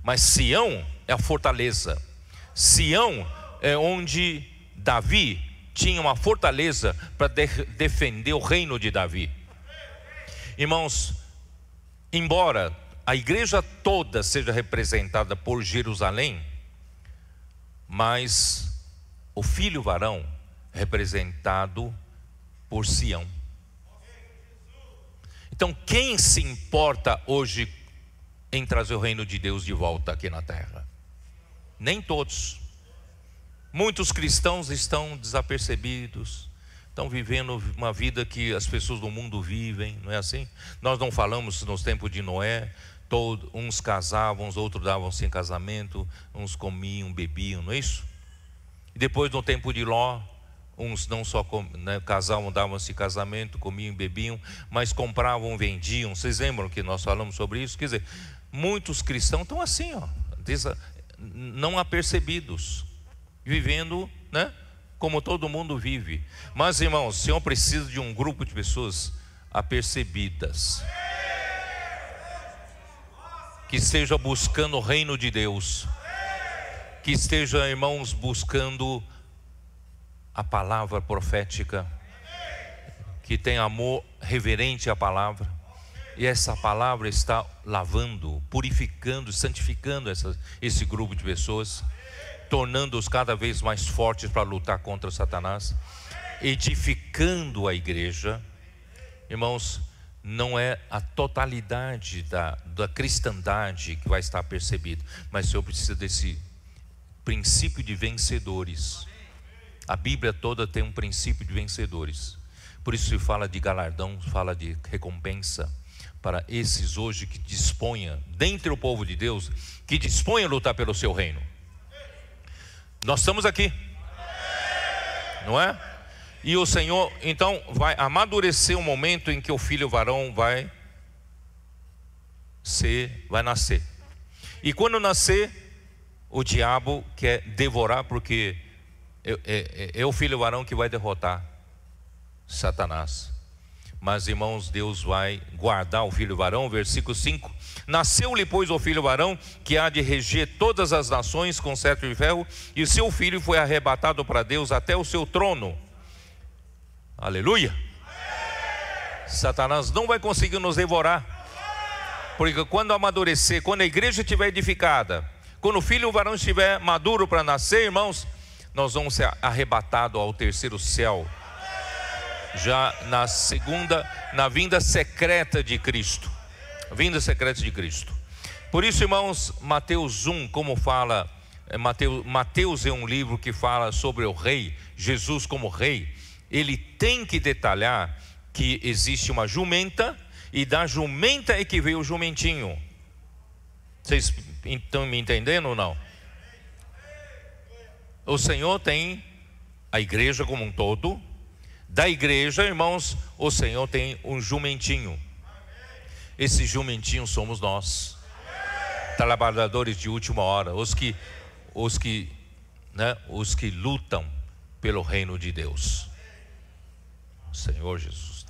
mas Sião é a fortaleza. Sião é onde Davi tinha uma fortaleza para defender o reino de Davi. Irmãos, embora a igreja toda seja representada por Jerusalém, mas o filho varão representado por Sião. Então, quem se importa hoje em trazer o reino de Deus de volta aqui na terra? Nem todos. Muitos cristãos estão desapercebidos, estão vivendo uma vida que as pessoas do mundo vivem, não é assim? Nós não falamos nos tempos de Noé, uns casavam, os outros davam-se em casamento, uns comiam, bebiam, não é isso? E depois no tempo de Ló, uns não só casavam, davam-se casamento, comiam, bebiam, mas compravam, vendiam. Vocês lembram que nós falamos sobre isso? Quer dizer, muitos cristãos estão assim, ó, não apercebidos, vivendo, né, como todo mundo vive. Mas, irmãos, o Senhor precisa de um grupo de pessoas apercebidas, que esteja buscando o reino de Deus, que esteja, irmãos, buscando a palavra profética, que tem amor reverente à palavra, e essa palavra está lavando, purificando, santificando esse grupo de pessoas. tornando-os cada vez mais fortes para lutar contra Satanás, edificando a igreja. Irmãos, não é a totalidade da cristandade que vai estar percebida, mas o Senhor precisa desse princípio de vencedores. A Bíblia toda tem um princípio de vencedores. Por isso se fala de galardão, fala de recompensa para esses hoje que disponham, dentre o povo de Deus, que dispõem a lutar pelo seu reino. Nós estamos aqui, não é? E o Senhor então vai amadurecer o momento em que o filho varão vai nascer. E quando nascer, o diabo quer devorar, porque é o filho varão que vai derrotar Satanás. Mas, irmãos, Deus vai guardar o filho varão. Versículo 5: nasceu-lhe, pois, o filho varão, que há de reger todas as nações com cetro de ferro, e seu filho foi arrebatado para Deus até o seu trono. Aleluia! Satanás não vai conseguir nos devorar, porque quando amadurecer, quando a igreja estiver edificada, quando o filho varão estiver maduro para nascer, irmãos, nós vamos ser arrebatados ao terceiro céu, já na vinda secreta de Cristo. Vinda secreta de Cristo. Por isso, irmãos, Mateus 1, como fala, Mateus é um livro que fala sobre o rei, Jesus como rei. Ele tem que detalhar que existe uma jumenta, e da jumenta é que veio o jumentinho. Vocês estão me entendendo ou não? O Senhor tem a igreja como um todo. Da igreja, irmãos, o Senhor tem um jumentinho. Esse jumentinho somos nós, trabalhadores de última hora, os que lutam pelo reino de Deus. Senhor Jesus.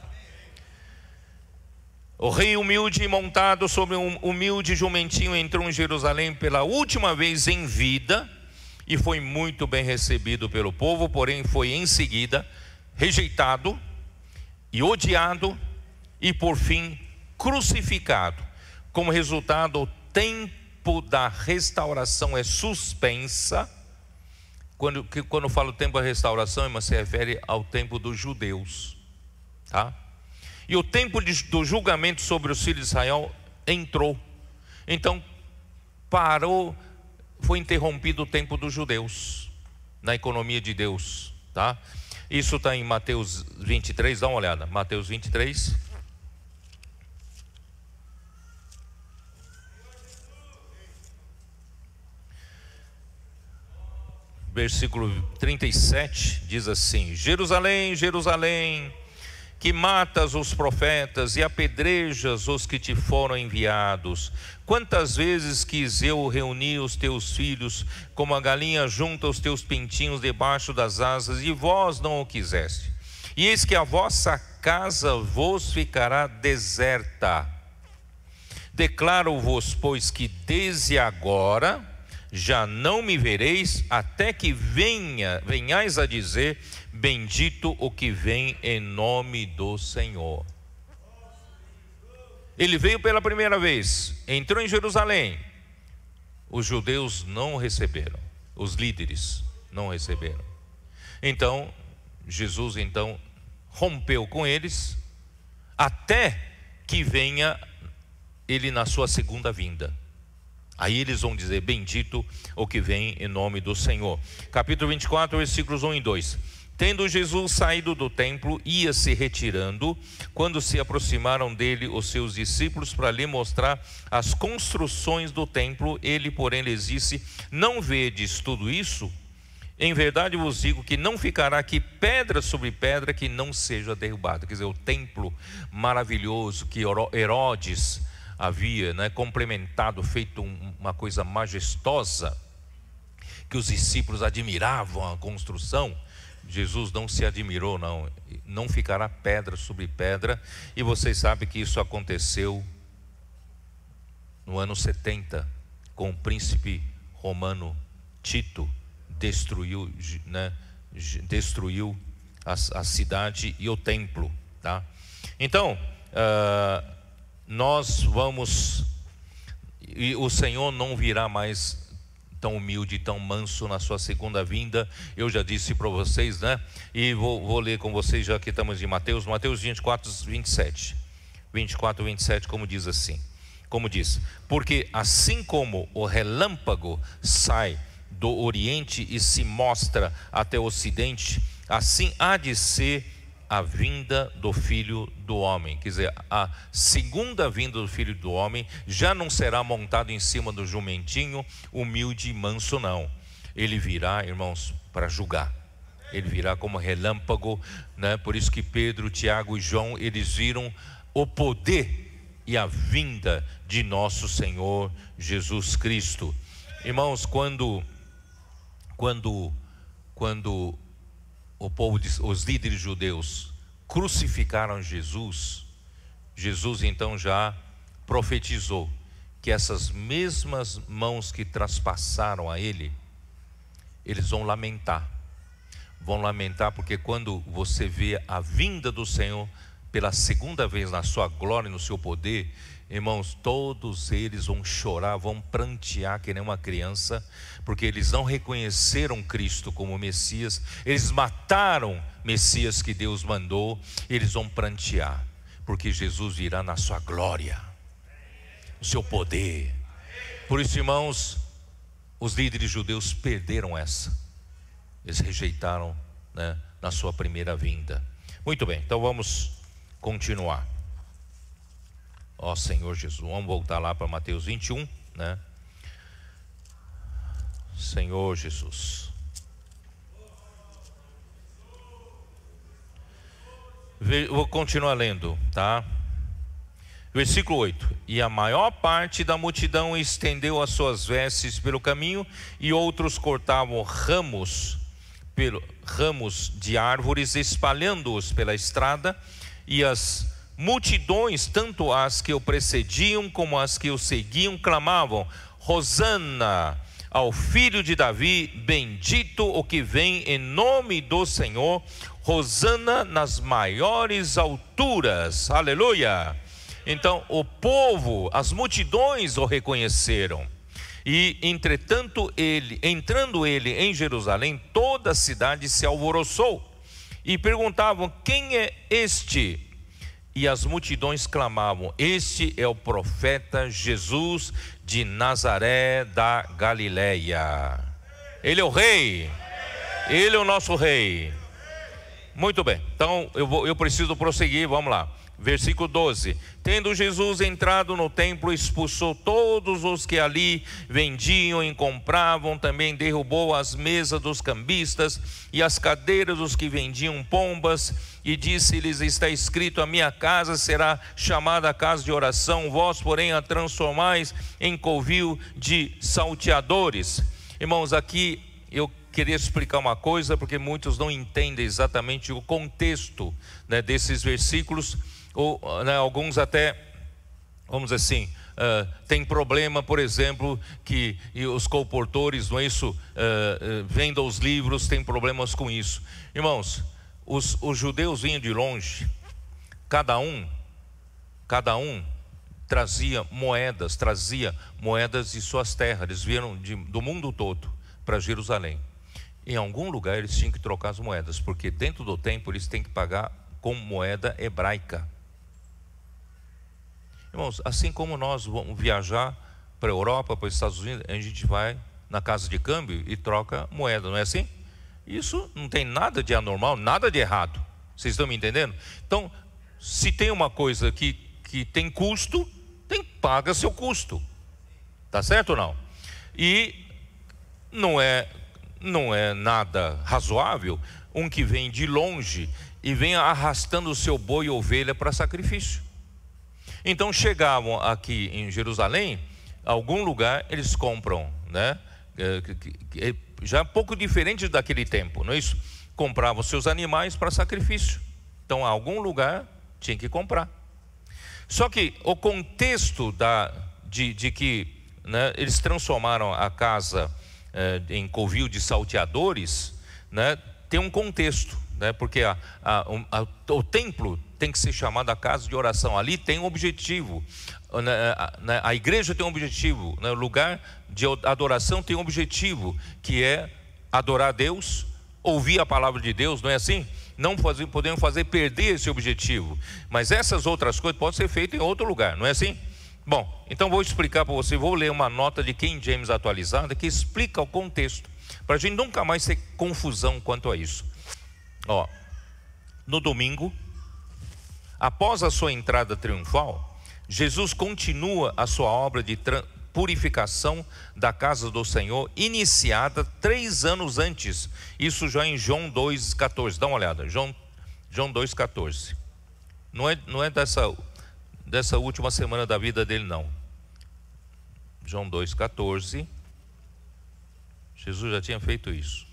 O rei humilde, montado sobre um humilde jumentinho, entrou em Jerusalém pela última vez em vida, e foi muito bem recebido pelo povo. Porém foi em seguida rejeitado e odiado, e por fim crucificado. Como resultado, o tempo da restauração é suspensa. Quando eu falo tempo da restauração, irmão, se refere ao tempo dos judeus, tá? E o tempo do julgamento sobre os filhos de Israel entrou. Então parou, foi interrompido o tempo dos judeus na economia de Deus, tá? Isso está em Mateus 23, dá uma olhada, Mateus 23. Versículo 37 diz assim: Jerusalém, Jerusalém, que matas os profetas e apedrejas os que te foram enviados, quantas vezes quis eu reunir os teus filhos, como a galinha junta os teus pintinhos debaixo das asas, e vós não o quiseste. E eis que a vossa casa vos ficará deserta. Declaro-vos, pois, que desde agora já não me vereis, até que venhais a dizer: bendito o que vem em nome do Senhor. Ele veio pela primeira vez, entrou em Jerusalém. Os judeus não receberam, os líderes não receberam. Então Jesus rompeu com eles, até que venha ele na sua segunda vinda. Aí eles vão dizer: bendito o que vem em nome do Senhor. Capítulo 24, versículos 1 e 2. Tendo Jesus saído do templo, ia se retirando, quando se aproximaram dele os seus discípulos para lhe mostrar as construções do templo. Ele, porém, lhes disse: não vedes tudo isso? Em verdade vos digo que não ficará aqui pedra sobre pedra que não seja derrubada. Quer dizer, o templo maravilhoso que Herodes havia, complementado, feito uma coisa majestosa, que os discípulos admiravam a construção. Jesus não se admirou, não ficará pedra sobre pedra. E vocês sabem que isso aconteceu no ano 70, com o príncipe romano Tito. Destruiu a cidade e o templo, tá? Então nós vamos, e o Senhor não virá mais tão humilde, tão manso na sua segunda vinda. Eu já disse para vocês, né? E vou ler com vocês, já que estamos em Mateus 24, 27. 24, 27, como diz assim. Como diz: porque assim como o relâmpago sai do Oriente e se mostra até o Ocidente, assim há de ser a vinda do Filho do Homem. Quer dizer, a segunda vinda do Filho do Homem já não será montado em cima do jumentinho, humilde e manso, não. Ele virá, irmãos, para julgar. Ele virá como relâmpago, né? Por isso que Pedro, Tiago e João, eles viram o poder e a vinda de nosso Senhor Jesus Cristo. Irmãos, quando o povo, os líderes judeus crucificaram Jesus, Jesus então já profetizou que essas mesmas mãos que traspassaram a ele, eles vão lamentar. Vão lamentar porque quando você vê a vinda do Senhor pela segunda vez na sua glória e no seu poder, irmãos, todos eles vão chorar, vão prantear que nem uma criança, porque eles não reconheceram Cristo como Messias, eles mataram Messias que Deus mandou, eles vão prantear, porque Jesus virá na sua glória, no seu poder. Por isso, irmãos, os líderes judeus perderam essa, eles rejeitaram, né, na sua primeira vinda. Muito bem, então vamos continuar. Ó Senhor Jesus, vamos voltar lá para Mateus 21, né? Senhor Jesus. Vou continuar lendo, tá? Versículo 8: e a maior parte da multidão estendeu as suas vestes pelo caminho, e outros cortavam ramos de árvores, espalhando-os pela estrada. E as multidões, tanto as que o precediam como as que o seguiam, clamavam: Hosana ao filho de Davi, bendito o que vem em nome do Senhor, Hosana nas maiores alturas, aleluia. Então o povo, as multidões o reconheceram. E entretanto entrando ele em Jerusalém, toda a cidade se alvoroçou e perguntavam: quem é este? E as multidões clamavam: este é o profeta Jesus de Nazaré da Galileia. Ele é o rei, ele é o nosso rei. Muito bem, então eu preciso prosseguir, vamos lá. Versículo 12: tendo Jesus entrado no templo, expulsou todos os que ali vendiam e compravam, também derrubou as mesas dos cambistas e as cadeiras dos que vendiam pombas, e disse-lhes: está escrito, a minha casa será chamada casa de oração, vós porém a transformais em covil de salteadores. Irmãos, aqui eu queria explicar uma coisa, porque muitos não entendem exatamente o contexto, né, desses versículos. Ou, né, alguns até, vamos dizer assim, tem problema, por exemplo, que os colportores, não é isso, vendam os livros, tem problemas com isso. Irmãos, os judeus vinham de longe, cada um trazia moedas de suas terras. Eles vieram do mundo todo para Jerusalém. Em algum lugar eles tinham que trocar as moedas, porque dentro do templo eles têm que pagar com moeda hebraica. Irmãos, assim como nós vamos viajar para a Europa, para os Estados Unidos, a gente vai na casa de câmbio e troca moeda, não é assim? Isso não tem nada de anormal, nada de errado. Vocês estão me entendendo? Então, se tem uma coisa que tem custo, paga seu custo. Tá certo ou não? E não é nada razoável um que vem de longe e vem arrastando o seu boi e ovelha para sacrifício. Então chegavam aqui em Jerusalém, algum lugar eles compram, né? Já um pouco diferente daquele tempo, não é isso? Compravam seus animais para sacrifício. Então, a algum lugar tinha que comprar. Só que o contexto de que, né, eles transformaram a casa em covil de salteadores, né, tem um contexto. né? Porque o templo tem que ser chamado a casa de oração. Ali tem um objetivo, né? A igreja tem um objetivo, né? O lugar de adoração tem um objetivo, que é adorar a Deus, ouvir a palavra de Deus, não é assim? Não podemos fazer perder esse objetivo. Mas essas outras coisas podem ser feitas em outro lugar, não é assim? Bom, então vou explicar para você, vou ler uma nota de King James atualizada que explica o contexto, para a gente nunca mais ter confusão quanto a isso. Ó, no domingo, após a sua entrada triunfal, Jesus continua a sua obra de purificação da casa do Senhor, iniciada 3 anos antes. Isso já em João 2,14. Dá uma olhada, João 2,14. Não é dessa última semana da vida dele, não. João 2,14. Jesus já tinha feito isso.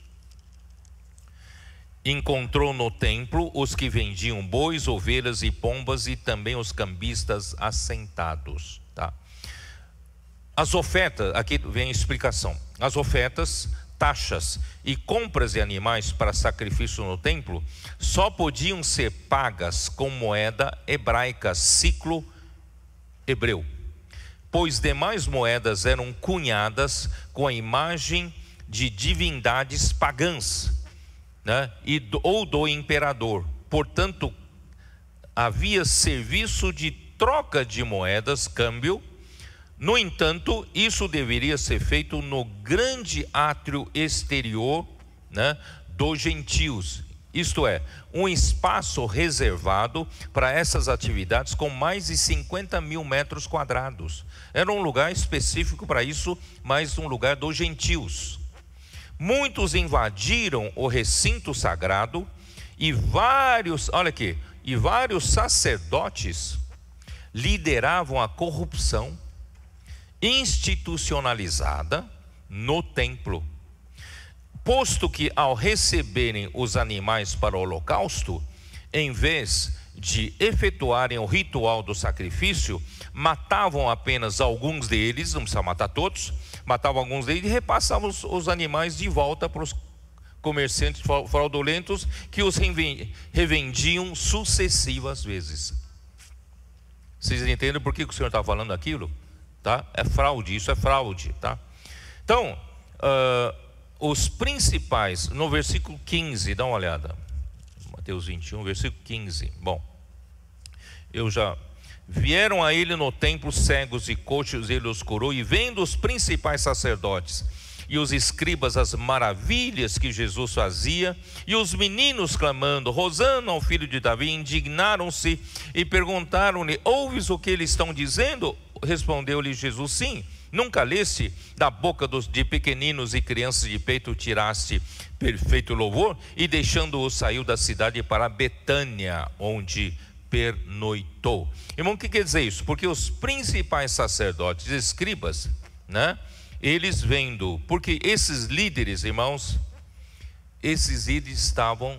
Encontrou no templo os que vendiam bois, ovelhas e pombas, e também os cambistas assentados. Tá? As ofertas, aqui vem a explicação. As ofertas, taxas e compras de animais para sacrifício no templo só podiam ser pagas com moeda hebraica, siclo hebreu, pois demais moedas eram cunhadas com a imagem de divindades pagãs, né? Ou do imperador. Portanto, havia serviço de troca de moedas, câmbio. No entanto, isso deveria ser feito no grande átrio exterior, né, dos gentios. Isto é, um espaço reservado para essas atividades com mais de 50 mil metros quadrados. Era um lugar específico para isso, mas um lugar dos gentios. Muitos invadiram o recinto sagrado e vários sacerdotes lideravam a corrupção institucionalizada no templo, posto que ao receberem os animais para o holocausto, em vez de efetuarem o ritual do sacrifício, matavam apenas alguns deles, não precisa matar todos, matavam alguns deles e repassavam os animais de volta para os comerciantes fraudulentos, que os revendiam sucessivas vezes. Vocês entendem por que o Senhor está falando aquilo? Tá? É fraude, isso é fraude, tá? Então, os principais, no versículo 15, dá uma olhada, Mateus 21, versículo 15, bom, vieram a ele no templo cegos e coxos, ele os curou, e vendo os principais sacerdotes e os escribas as maravilhas que Jesus fazia, e os meninos clamando, Rosana ao filho de Davi, indignaram-se e perguntaram-lhe, ouves o que eles estão dizendo? Respondeu-lhe Jesus, sim. Nunca leste da boca de pequeninos e crianças de peito tiraste perfeito louvor? E deixando-o saiu da cidade para Betânia, onde pernoitou. Irmão, o que quer dizer isso? Porque os principais sacerdotes e escribas, né, eles vendo, porque esses líderes, irmãos, esses líderes estavam,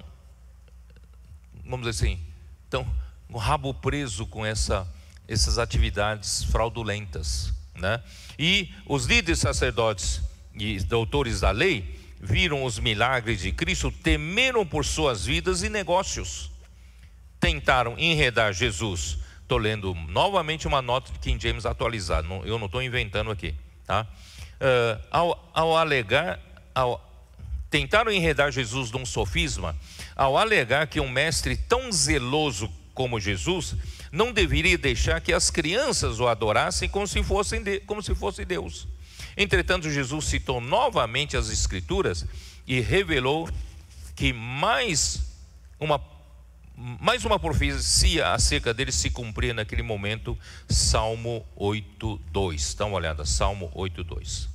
vamos dizer assim, estão com o rabo preso com essas atividades fraudulentas, né? E os líderes sacerdotes e doutores da lei viram os milagres de Cristo, temeram por suas vidas e negócios, tentaram enredar Jesus. Estou lendo novamente uma nota de King James atualizada, eu não estou inventando aqui, tá? Tentaram enredar Jesus num sofisma, ao alegar que um mestre tão zeloso como Jesus não deveria deixar que as crianças o adorassem como se fosse Deus. Entretanto, Jesus citou novamente as Escrituras e revelou que mais uma profecia acerca dele se cumpria naquele momento. Salmo 8:2. Dá uma olhada, Salmo 8:2.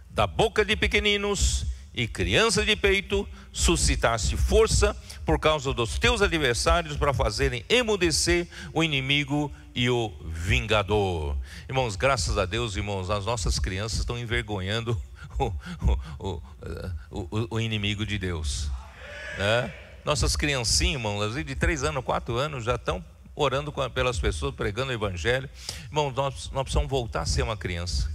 Da boca de pequeninos e crianças de peito suscitaste força por causa dos teus adversários, para fazerem emudecer o inimigo e o vingador. Irmãos, graças a Deus, irmãos, as nossas crianças estão envergonhando o inimigo de Deus, né? Nossas criancinhas, irmãos, de 3 anos, 4 anos, já estão orando pelas pessoas, pregando o evangelho. Irmãos, nós precisamos voltar a ser uma criança.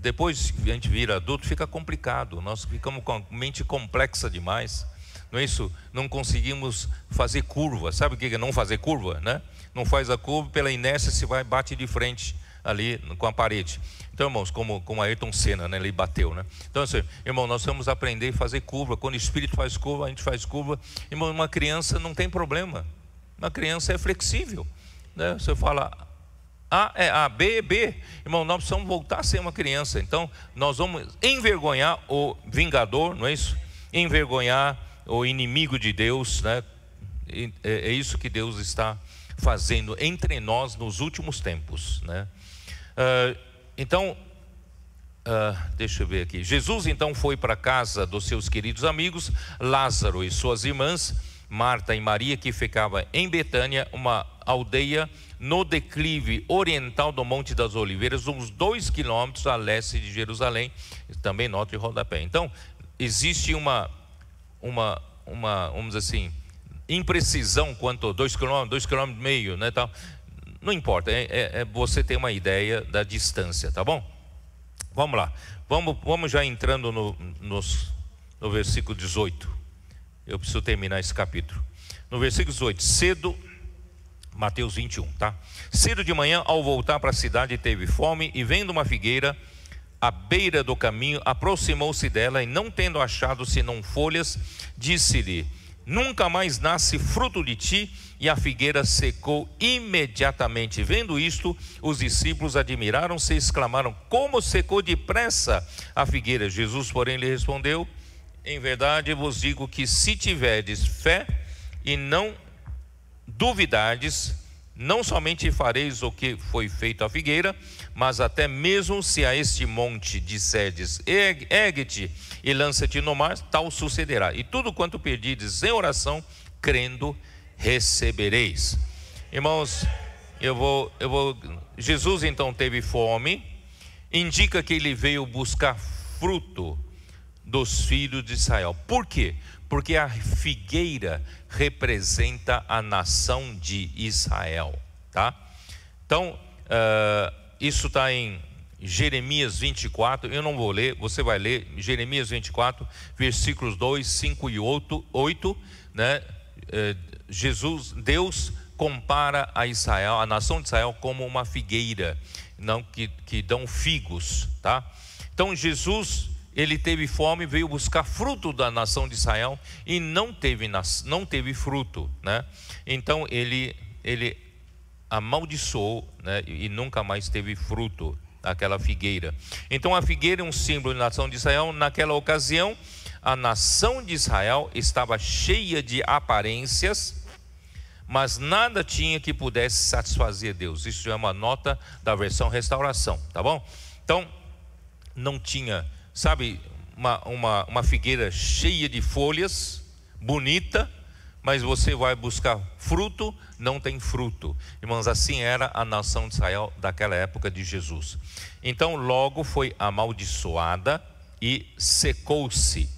depois que a gente vira adulto, fica complicado. Nós ficamos com a mente complexa demais. Não é isso? Não conseguimos fazer curva. Sabe o que é não fazer curva, né? Não faz a curva, pela inércia se vai, bate de frente ali com a parede. Então, irmãos, como Ayrton Senna, né? Ele bateu, né? Então, assim, irmão, nós vamos aprender a fazer curva. Quando o Espírito faz curva, a gente faz curva. Irmão, uma criança não tem problema. Uma criança é flexível, né? Você fala A é A, B é B. Irmão, nós precisamos voltar a ser uma criança. Então, nós vamos envergonhar o vingador, não é isso? Envergonhar o inimigo de Deus, né? É isso que Deus está fazendo entre nós nos últimos tempos, né? Então, deixa eu ver aqui. Jesus então foi para a casa dos seus queridos amigos Lázaro e suas irmãs Marta e Maria, que ficava em Betânia, uma aldeia no declive oriental do Monte das Oliveiras, uns 2 quilômetros a leste de Jerusalém, também nota de rodapé. Então, existe uma vamos dizer assim, imprecisão quanto a 2 quilômetros, 2,5 quilômetros, né, tal. Não importa, você ter uma ideia da distância, tá bom? Vamos lá, vamos já entrando no versículo 18. Eu preciso terminar esse capítulo. No versículo 18, cedo, Mateus 21, tá? Cedo de manhã, ao voltar para a cidade, teve fome, e vendo uma figueira à beira do caminho, aproximou-se dela, e não tendo achado senão folhas, disse-lhe: nunca mais nasce fruto de ti. E a figueira secou imediatamente. Vendo isto, os discípulos admiraram-se e exclamaram: como secou depressa a figueira? Jesus, porém, lhe respondeu: em verdade vos digo que se tiverdes fé e não duvidardes, não somente fareis o que foi feito à figueira, mas até mesmo se a este monte disserdes: ergue-te e lança-te no mar, tal sucederá. E tudo quanto pedides em oração, crendo, recebereis. Irmãos, Jesus então teve fome, indica que ele veio buscar fruto dos filhos de Israel. Por quê? Porque a figueira representa a nação de Israel, tá? Então, isso está em Jeremias 24, eu não vou ler, você vai ler, Jeremias 24, versículos 2, 5 e 8, né? Deus compara a Israel, a nação de Israel, como uma figueira, não que dão figos, tá? Então Jesus, ele teve fome, veio buscar fruto da nação de Israel e não teve fruto, né? Então ele amaldiçoou, né? E nunca mais teve fruto aquela figueira. Então a figueira é um símbolo da nação de Israel. Naquela ocasião, a nação de Israel estava cheia de aparências, mas nada tinha que pudesse satisfazer Deus. Isso é uma nota da versão Restauração, tá bom? Então, não tinha, sabe, uma figueira cheia de folhas, bonita, mas você vai buscar fruto, não tem fruto. Irmãos, assim era a nação de Israel daquela época de Jesus. Então, logo foi amaldiçoada e secou-se.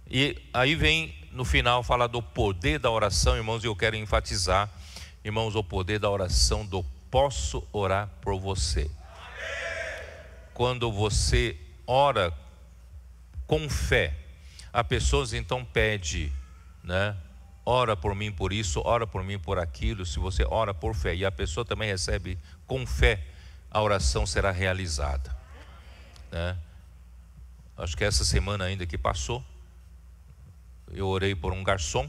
E aí vem no final falar do poder da oração, irmãos, e eu quero enfatizar, irmãos, o poder da oração do posso orar por você. Quando você ora com fé, a pessoas então pede, né? Ora por mim por isso, ora por mim por aquilo. Se você ora por fé e a pessoa também recebe com fé, a oração será realizada, né? Acho que essa semana ainda que passou, eu orei por um garçom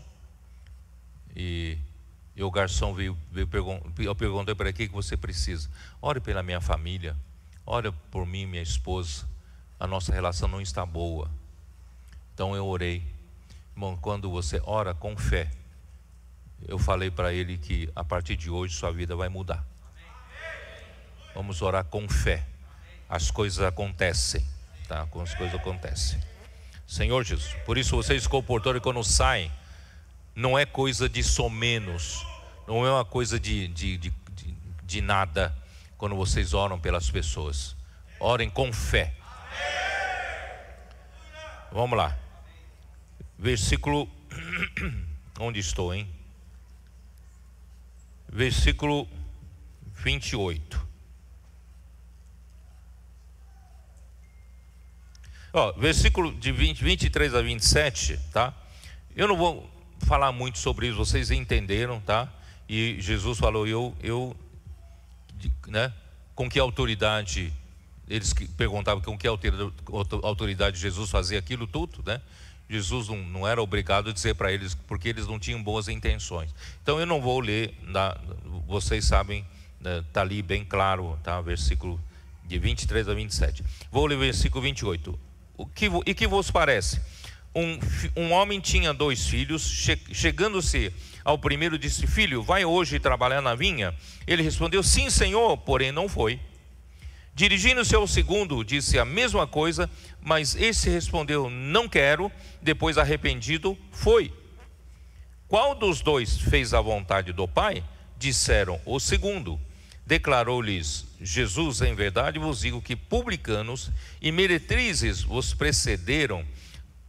e o garçom veio eu perguntei para ele: o que você precisa? Ore pela minha família, ore por mim e minha esposa, a nossa relação não está boa. Então eu orei. Irmão, quando você ora com fé, eu falei para ele que a partir de hoje sua vida vai mudar. Vamos orar com fé, as coisas acontecem, tá? As coisas acontecem. Senhor Jesus, por isso vocês comportadores, quando saem, não é coisa de somenos, não é uma coisa de nada. Quando vocês oram pelas pessoas, orem com fé. Vamos lá, versículo onde estou, hein? Versículo 28. Ó, versículo de 23 a 27, tá? Eu não vou falar muito sobre isso, vocês entenderam, tá? E Jesus falou, né? Com que autoridade, eles perguntavam com que autoridade Jesus fazia aquilo tudo, né? Jesus não era obrigado a dizer para eles, porque eles não tinham boas intenções. Então eu não vou ler, vocês sabem, está ali bem claro, tá? Versículo de 23 a 27. Vou ler o versículo 28. E que vos parece? Um homem tinha 2 filhos, chegando-se ao primeiro disse, filho, vai hoje trabalhar na vinha? Ele respondeu, sim, senhor, porém não foi. Dirigindo-se ao segundo, disse a mesma coisa, mas esse respondeu, não quero. Depois, arrependido, foi. Qual dos 2 fez a vontade do Pai? Disseram, o segundo. Declarou-lhes Jesus, em verdade vos digo que publicanos e meretrizes vos precederam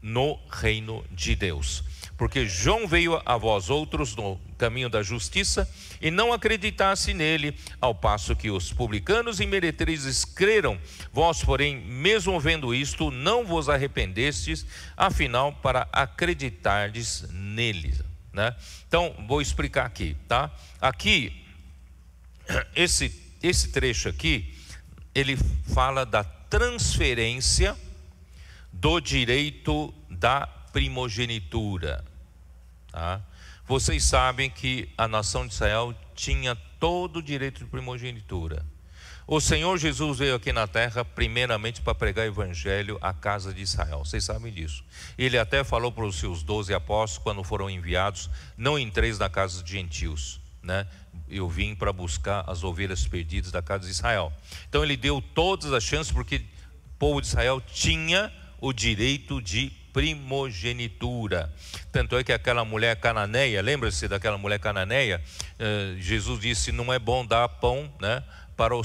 no reino de Deus. Porque João veio a vós outros no caminho da justiça e não acreditasse nele, ao passo que os publicanos e meretrizes creram. Vós, porém, mesmo vendo isto, não vos arrependestes, afinal, para acreditardes nele, né? Então, vou explicar aqui, tá? Aqui, esse trecho aqui, ele fala da transferência do direito da primogenitura, tá? Vocês sabem que a nação de Israel tinha todo o direito de primogenitura. O Senhor Jesus veio aqui na terra primeiramente para pregar o evangelho à casa de Israel, vocês sabem disso. Ele até falou para os seus 12 apóstolos, quando foram enviados, não entreis na casa dos gentios, né? Eu vim para buscar as ovelhas perdidas da casa de Israel. Então ele deu todas as chances, porque o povo de Israel tinha o direito de primogenitura. Tanto é que aquela mulher cananeia, lembra-se daquela mulher cananeia? Jesus disse, não é bom dar pão, né, para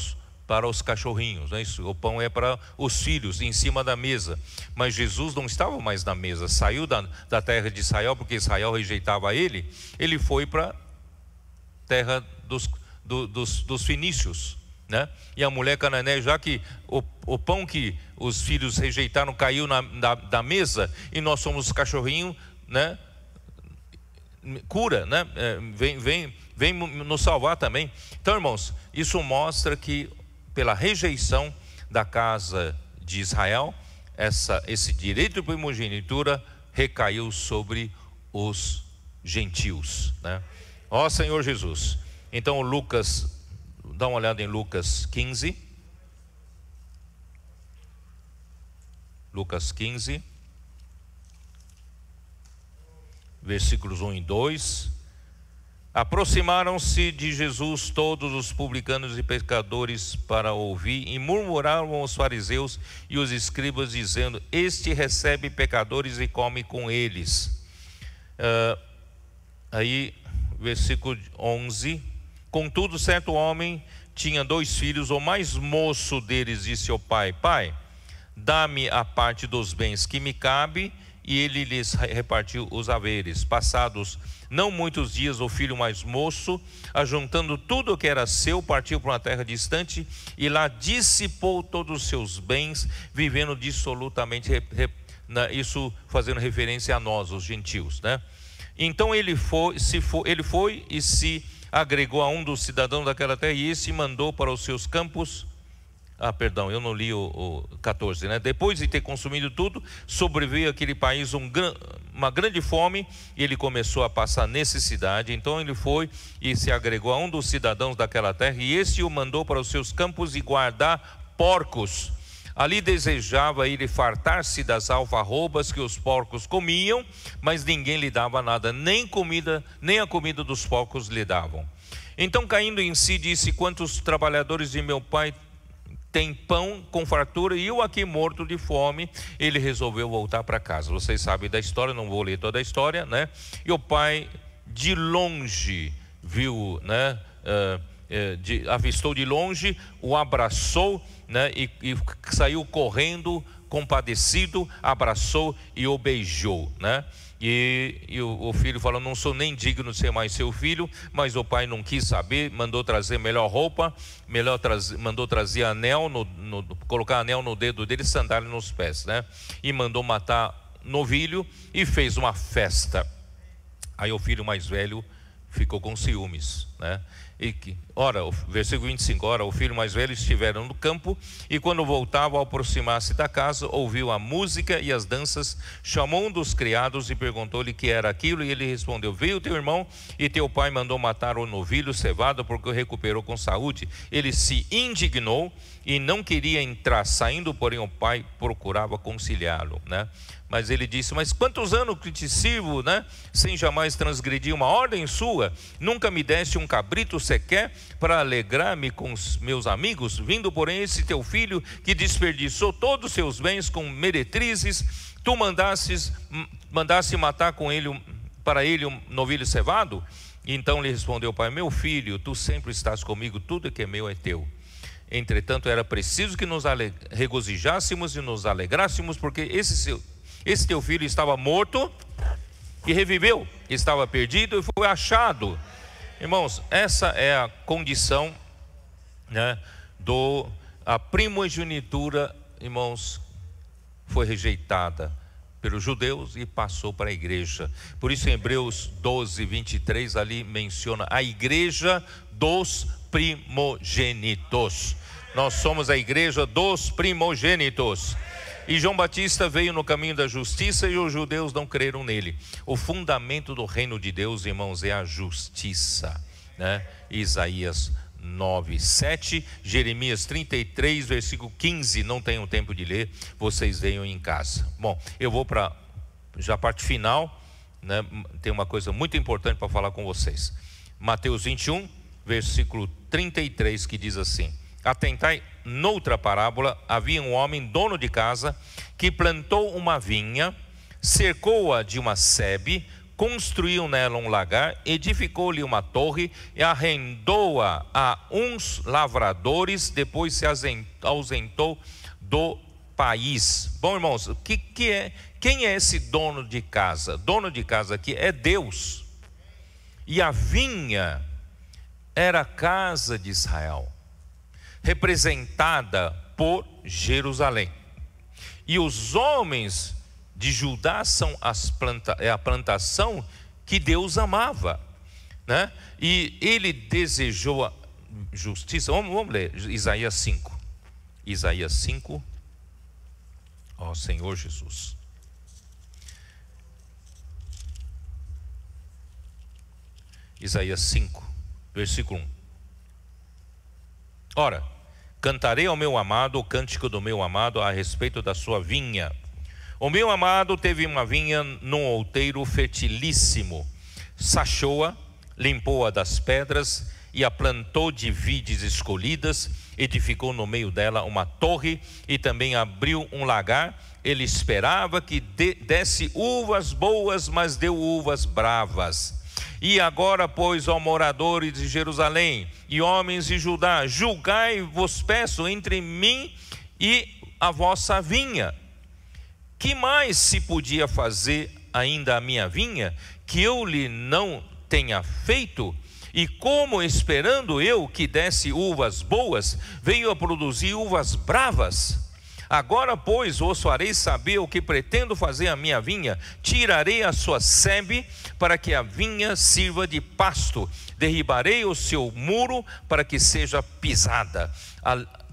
os cachorrinhos, né? O pão é para os filhos, em cima da mesa. Mas Jesus não estava mais na mesa, saiu da terra de Israel, porque Israel rejeitava ele. Ele foi para a terra dos fenícios, né? E a mulher cananeia, já que o pão que os filhos rejeitaram caiu da mesa, e nós somos cachorrinho, né? Cura, né? Vem nos salvar também. Então, irmãos, isso mostra que pela rejeição da casa de Israel, esse direito de primogenitura recaiu sobre os gentios, né? Ó Senhor Jesus. Então Lucas, dá uma olhada em Lucas 15. Lucas 15, versículos 1 e 2. Aproximaram-se de Jesus todos os publicanos e pecadores para ouvir, e murmuravam os fariseus e os escribas, dizendo, este recebe pecadores e come com eles. Aí, versículo 11. Contudo, certo homem tinha 2 filhos, o mais moço deles disse ao pai, pai, dá-me a parte dos bens que me cabe, e ele lhes repartiu os haveres. Passados não muitos dias, o filho mais moço, ajuntando tudo o que era seu, partiu para uma terra distante, e lá dissipou todos os seus bens, vivendo dissolutamente, isso fazendo referência a nós, os gentios, né? Então ele foi e se agregou a um dos cidadãos daquela terra, e esse mandou para os seus campos. Perdão, eu não li o 14, né? Depois de ter consumido tudo, sobreveio àquele país uma grande fome, e ele começou a passar necessidade. Então ele foi e se agregou a um dos cidadãos daquela terra, e esse o mandou para os seus campos e guardar porcos. Ali desejava ele fartar-se das alfarrobas que os porcos comiam, mas ninguém lhe dava nada, nem a comida dos porcos lhe davam. Então, caindo em si, disse, quantos trabalhadores de meu pai têm pão com fartura, e eu aqui morto de fome? Ele resolveu voltar para casa. Vocês sabem da história, não vou ler toda a história, né? E o pai de longe viu, né? Avistou de longe, o abraçou, né? E saiu correndo compadecido, abraçou e o beijou, né? E o filho falou: não sou nem digno de ser mais seu filho. Mas o pai não quis saber, mandou trazer melhor roupa, mandou trazer anel, colocar anel no dedo dele, sandália nos pés, né? E mandou matar novilho e fez uma festa. Aí o filho mais velho ficou com ciúmes, né? Versículo 25, ora, o filho mais velho estiveram no campo, e quando voltava, ao aproximar-se da casa, ouviu a música e as danças, chamou um dos criados e perguntou-lhe que era aquilo, e ele respondeu: veio teu irmão e teu pai mandou matar o novilho cevado, porque o recuperou com saúde. Ele se indignou e não queria entrar, saindo, porém o pai procurava conciliá-lo, né? Mas ele disse: mas quantos anos que te sirvo, né? Sem jamais transgredir uma ordem sua, nunca me deste um cabrito sequer para alegrar-me com os meus amigos? Vindo, porém, esse teu filho que desperdiçou todos os seus bens com meretrizes, tu mandaste matar para ele um novilho cevado? Então lhe respondeu o pai: meu filho, tu sempre estás comigo, tudo que é meu é teu. Entretanto, era preciso que nos regozijássemos e nos alegrássemos, porque esse teu filho estava morto e reviveu, estava perdido e foi achado. Irmãos, essa é a condição, né, a primogenitura, irmãos, foi rejeitada pelos judeus e passou para a igreja. Por isso em Hebreus 12, 23 ali menciona a igreja dos primogênitos. Nós somos a igreja dos primogênitos. E João Batista veio no caminho da justiça e os judeus não creram nele. O fundamento do reino de Deus, irmãos, é a justiça, né? Isaías 9, 7, Jeremias 33, versículo 15. Não tenho tempo de ler, vocês venham em casa. Bom, eu vou para já a parte final, né? Tem uma coisa muito importante para falar com vocês. Mateus 21, versículo 33, que diz assim: atentai, noutra parábola, havia um homem dono de casa que plantou uma vinha, cercou-a de uma sebe, construiu nela um lagar, edificou-lhe uma torre e arrendou-a a uns lavradores, depois se ausentou do país. Bom, irmãos, quem é esse dono de casa? Dono de casa aqui é Deus. E a vinha era a casa de Israel, representada por Jerusalém. E os homens de Judá são a plantação que Deus amava, né? E ele desejou a justiça. Vamos ler Isaías 5. Isaías 5. Ó Senhor Jesus. Isaías 5, versículo 1. Ora, cantarei ao meu amado o cântico do meu amado a respeito da sua vinha. O meu amado teve uma vinha num outeiro fertilíssimo, sachou-a, limpou-a das pedras e a plantou de vides escolhidas, edificou no meio dela uma torre e também abriu um lagar. Ele esperava que desse uvas boas, mas deu uvas bravas. E agora, pois, ó moradores de Jerusalém e homens de Judá, julgai, vos peço, entre mim e a vossa vinha. Que mais se podia fazer ainda a minha vinha, que eu lhe não tenha feito? E como, esperando eu que desse uvas boas, veio a produzir uvas bravas? Agora, pois, vos farei saber o que pretendo fazer à minha vinha. Tirarei a sua sebe, para que a vinha sirva de pasto. Derribarei o seu muro, para que seja pisada.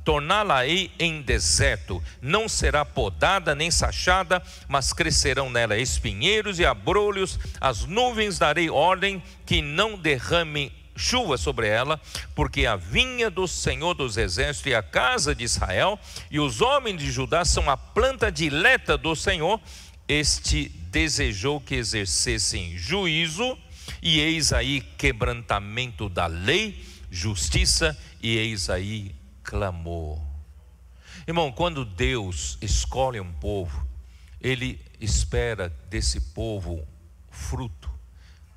Torná-la-ei em deserto. Não será podada nem sachada, mas crescerão nela espinheiros e abrolhos. As nuvens darei ordem que não derramem chuva sobre ela, porque a vinha do Senhor dos Exércitos e a casa de Israel e os homens de Judá são a planta dileta do Senhor. Este desejou que exercessem juízo, e eis aí quebrantamento da lei, justiça, e eis aí clamor. Irmão, quando Deus escolhe um povo, Ele espera desse povo fruto,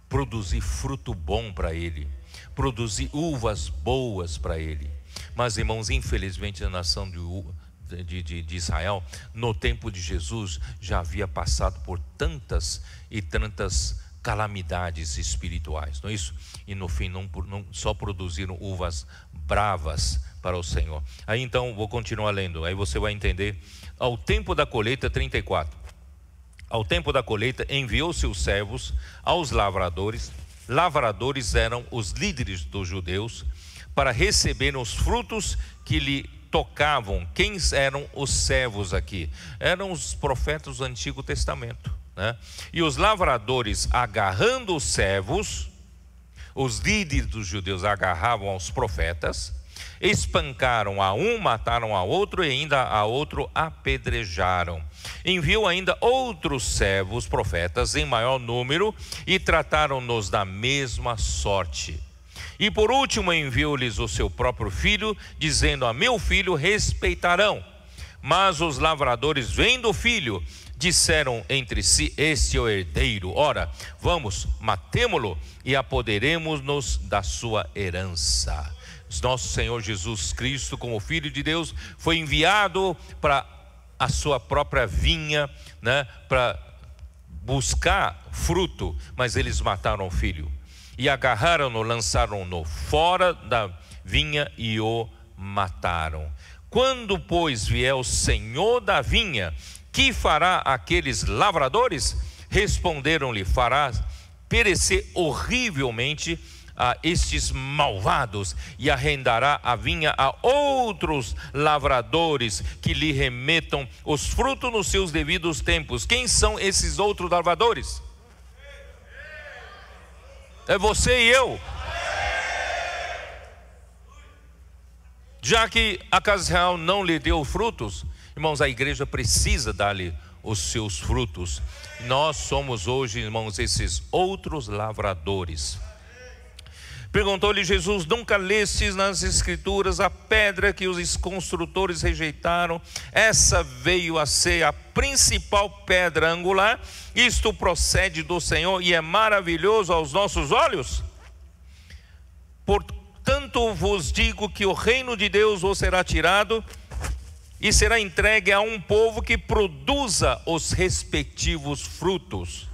produzir fruto bom para Ele, produzir uvas boas para Ele. Mas, irmãos, infelizmente a nação de Israel, no tempo de Jesus, já havia passado por tantas e tantas calamidades espirituais, não é isso? E no fim não só produziram uvas bravas para o Senhor. Aí então, vou continuar lendo, aí você vai entender. Ao tempo da colheita, 34. Ao tempo da colheita, enviou seus servos aos lavradores. Lavradores eram os líderes dos judeus, para receberem os frutos que lhe tocavam. Quem eram os servos aqui? Eram os profetas do Antigo Testamento, né? E os lavradores, agarrando os servos, os líderes dos judeus agarravam aos profetas, espancaram a um, mataram a outro e ainda a outro apedrejaram. Enviou ainda outros servos, profetas, em maior número, e trataram-nos da mesma sorte. E por último enviou-lhes o seu próprio filho, dizendo: a meu filho respeitarão. Mas os lavradores, vendo o filho, disseram entre si: este é o herdeiro, ora, vamos, matemo-lo e apoderemos-nos da sua herança. Nosso Senhor Jesus Cristo, como Filho de Deus, foi enviado para a sua própria vinha, né, para buscar fruto, mas eles mataram o filho. E agarraram-no, lançaram-no fora da vinha e o mataram. Quando, pois, vier o Senhor da vinha, que fará aqueles lavradores? Responderam-lhe: fará perecer horrivelmente a estes malvados, e arrendará a vinha a outros lavradores, que lhe remetam os frutos nos seus devidos tempos. Quem são esses outros lavradores? É você e eu. Já que a casa de Israel não lhe deu frutos, irmãos, a igreja precisa dar-lhe os seus frutos. Nós somos hoje, irmãos, esses outros lavradores. Perguntou-lhe Jesus: nunca lestes nas escrituras a pedra que os construtores rejeitaram? Essa veio a ser a principal pedra angular. Isto procede do Senhor e é maravilhoso aos nossos olhos. Portanto vos digo que o reino de Deus vos será tirado e será entregue a um povo que produza os respectivos frutos.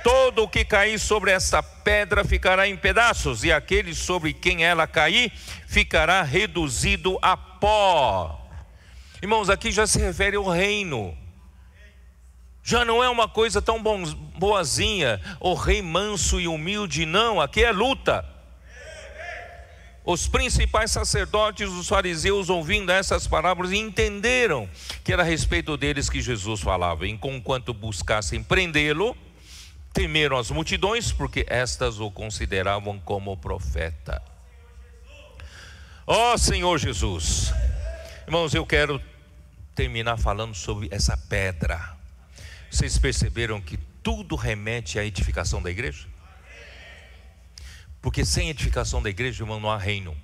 Todo o que cair sobre esta pedra ficará em pedaços, e aquele sobre quem ela cair ficará reduzido a pó. Irmãos, aqui já se refere ao reino. Já não é uma coisa tão boazinha, o rei manso e humilde, não, aqui é luta. Os principais sacerdotes, os fariseus, ouvindo essas parábolas, entenderam que era a respeito deles que Jesus falava. E conquanto buscassem prendê-lo, temeram as multidões, porque estas o consideravam como profeta. Ó Senhor Jesus. Irmãos, eu quero terminar falando sobre essa pedra. Vocês perceberam que tudo remete à edificação da igreja? Porque sem edificação da igreja, irmão, não há reino.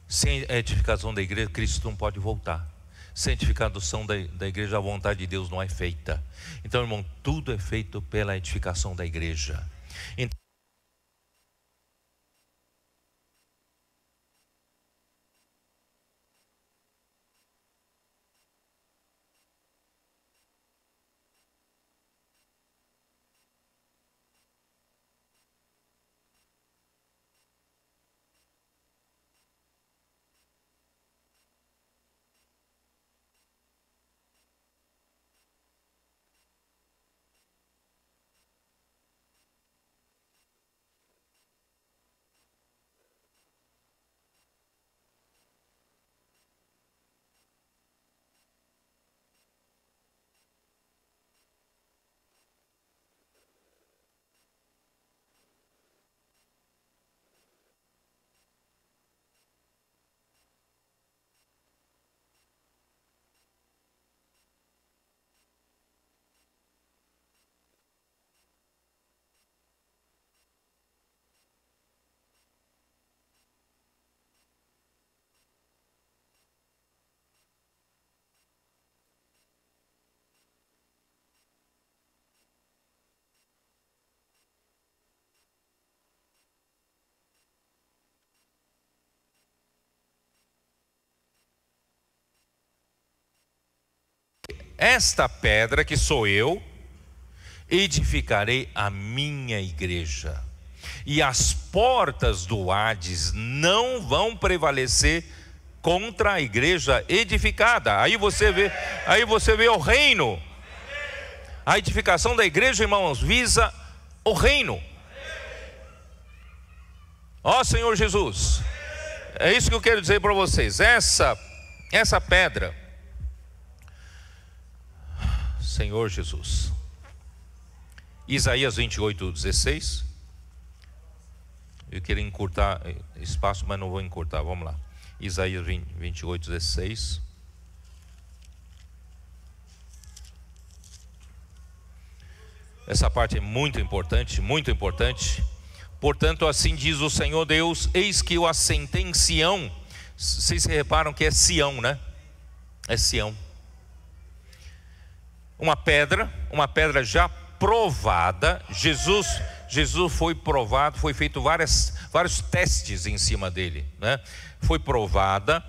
Sem a edificação da igreja, Cristo não pode voltar. Sem a edificação da igreja, a vontade de Deus não é feita. Então, irmão, tudo é feito pela edificação da igreja. Então, esta pedra que sou eu, edificarei a minha igreja, e as portas do Hades não vão prevalecer contra a igreja edificada. Aí você vê o reino. A edificação da igreja, irmãos, visa o reino. Ó Senhor Jesus, é isso que eu quero dizer para vocês. Essa pedra, Senhor Jesus. Isaías 28:16. Eu queria encurtar espaço, mas não vou encurtar, vamos lá. Isaías 28:16. Essa parte é muito importante, muito importante. Portanto, assim diz o Senhor Deus: eis que eu assentei em Sião. Vocês reparam que é Sião, né? É Sião. Uma pedra já provada. Jesus foi provado, foi feito vários testes em cima dele, né? Foi provada,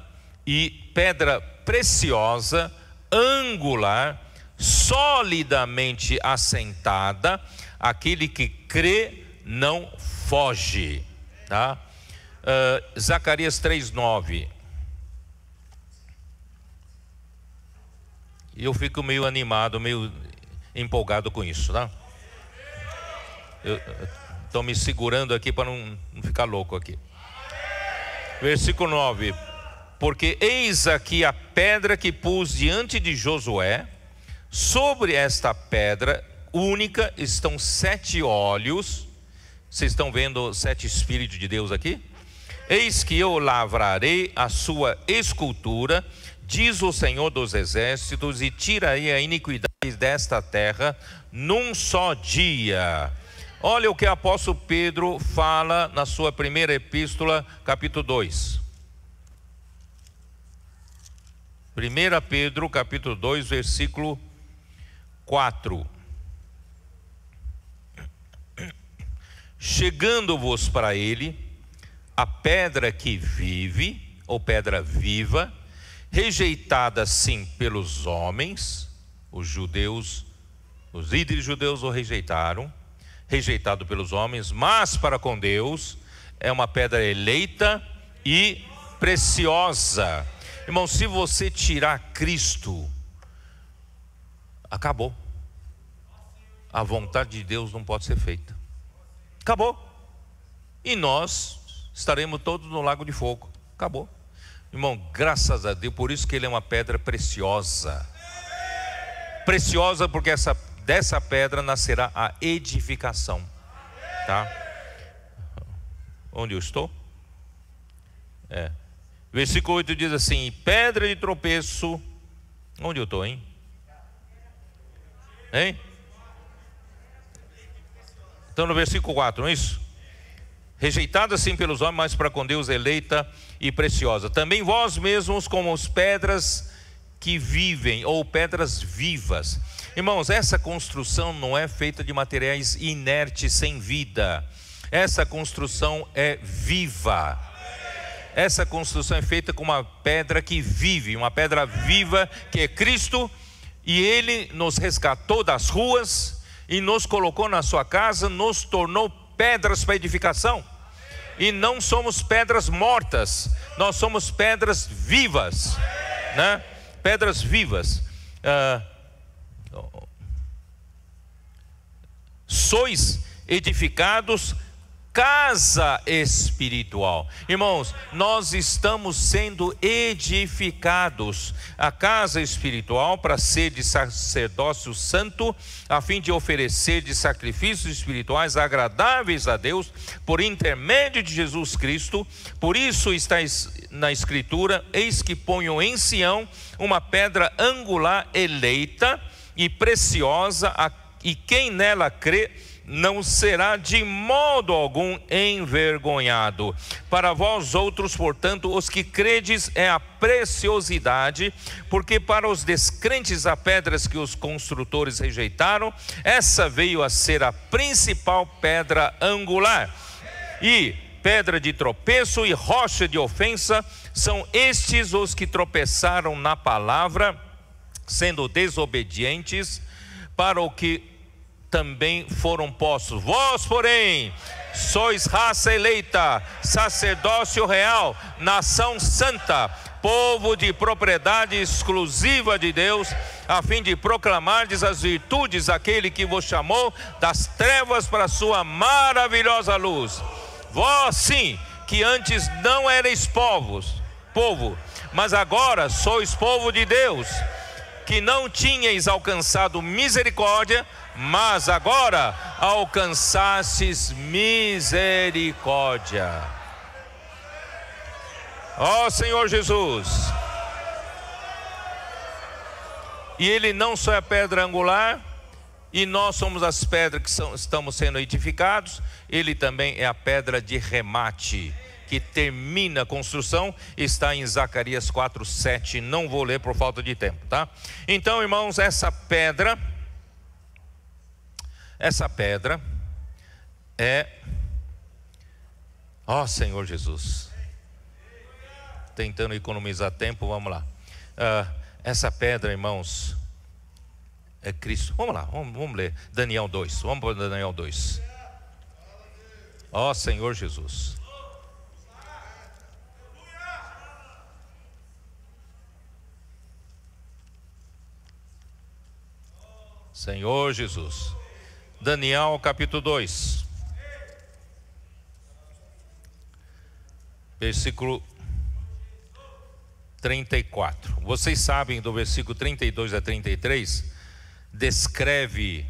e pedra preciosa, angular, solidamente assentada. Aquele que crê não foge, tá? Zacarias 3:9. Eu fico meio animado, meio empolgado com isso, tá? Eu estou me segurando aqui para não ficar louco aqui. Versículo 9: porque eis aqui a pedra que pus diante de Josué, sobre esta pedra única estão 7 olhos. Vocês estão vendo 7 Espíritos de Deus aqui? Eis que eu lavrarei a sua escultura, diz o Senhor dos Exércitos, e tirarei a iniquidade desta terra num só dia. Olha o que o apóstolo Pedro fala na sua primeira epístola, capítulo 2. 1 Pedro, capítulo 2, versículo 4. Chegando-vos para ele a pedra que vive, ou pedra viva, rejeitada sim pelos homens, os judeus, os líderes judeus o rejeitaram, rejeitado pelos homens, mas para com Deus é uma pedra eleita e preciosa. Irmão, se você tirar Cristo, acabou. A vontade de Deus não pode ser feita. Acabou. E nós estaremos todos no lago de fogo. Acabou. Irmão, graças a Deus, por isso que ele é uma pedra preciosa. Preciosa porque dessa pedra nascerá a edificação. Tá? Onde eu estou? Versículo 8 diz assim: pedra de tropeço. Onde eu estou, hein? Então no versículo 4, não é isso? Rejeitada sim pelos homens, mas para com Deus eleita e preciosa. Também vós mesmos como as pedras que vivem, ou pedras vivas. Irmãos, essa construção não é feita de materiais inertes, sem vida. Essa construção é viva. Essa construção é feita com uma pedra que vive, uma pedra viva que é Cristo. E Ele nos resgatou das ruas e nos colocou na sua casa, nos tornou pedras para edificação. E não somos pedras mortas, nós somos pedras vivas, né? Pedras vivas. Sois edificados casa espiritual. Irmãos, nós estamos sendo edificados. A casa espiritual para ser de sacerdócio santo, a fim de oferecer de sacrifícios espirituais agradáveis a Deus, por intermédio de Jesus Cristo. Por isso está na Escritura: eis que ponho em Sião uma pedra angular eleita e preciosa, e quem nela crê não será de modo algum envergonhado. Para vós outros, portanto, os que credes, é a preciosidade, porque para os descrentes há pedras que os construtores rejeitaram, essa veio a ser a principal pedra angular. E pedra de tropeço e rocha de ofensa são estes os que tropeçaram na palavra, sendo desobedientes, para o que também foram postos. Vós, porém, sois raça eleita, sacerdócio real, nação santa, povo de propriedade exclusiva de Deus, a fim de proclamardes as virtudes daquele que vos chamou das trevas para a sua maravilhosa luz. Vós sim, que antes não erais povo, mas agora sois povo de Deus, que não tinhais alcançado misericórdia, mas agora alcançastes misericórdia. Ó Senhor Jesus. E Ele não só é a pedra angular, e nós somos as pedras que estamos sendo edificados, Ele também é a pedra de remate, que termina a construção, está em Zacarias 4:7, não vou ler por falta de tempo, tá? Então, irmãos, essa pedra é, ó Senhor Jesus, tentando economizar tempo, vamos lá. Essa pedra, irmãos, é Cristo. Vamos lá, vamos ler Daniel 2, vamos para Daniel 2. Ó Senhor Jesus. Senhor Jesus. Daniel capítulo 2, versículo 34. Vocês sabem, do versículo 32 a 33, descreve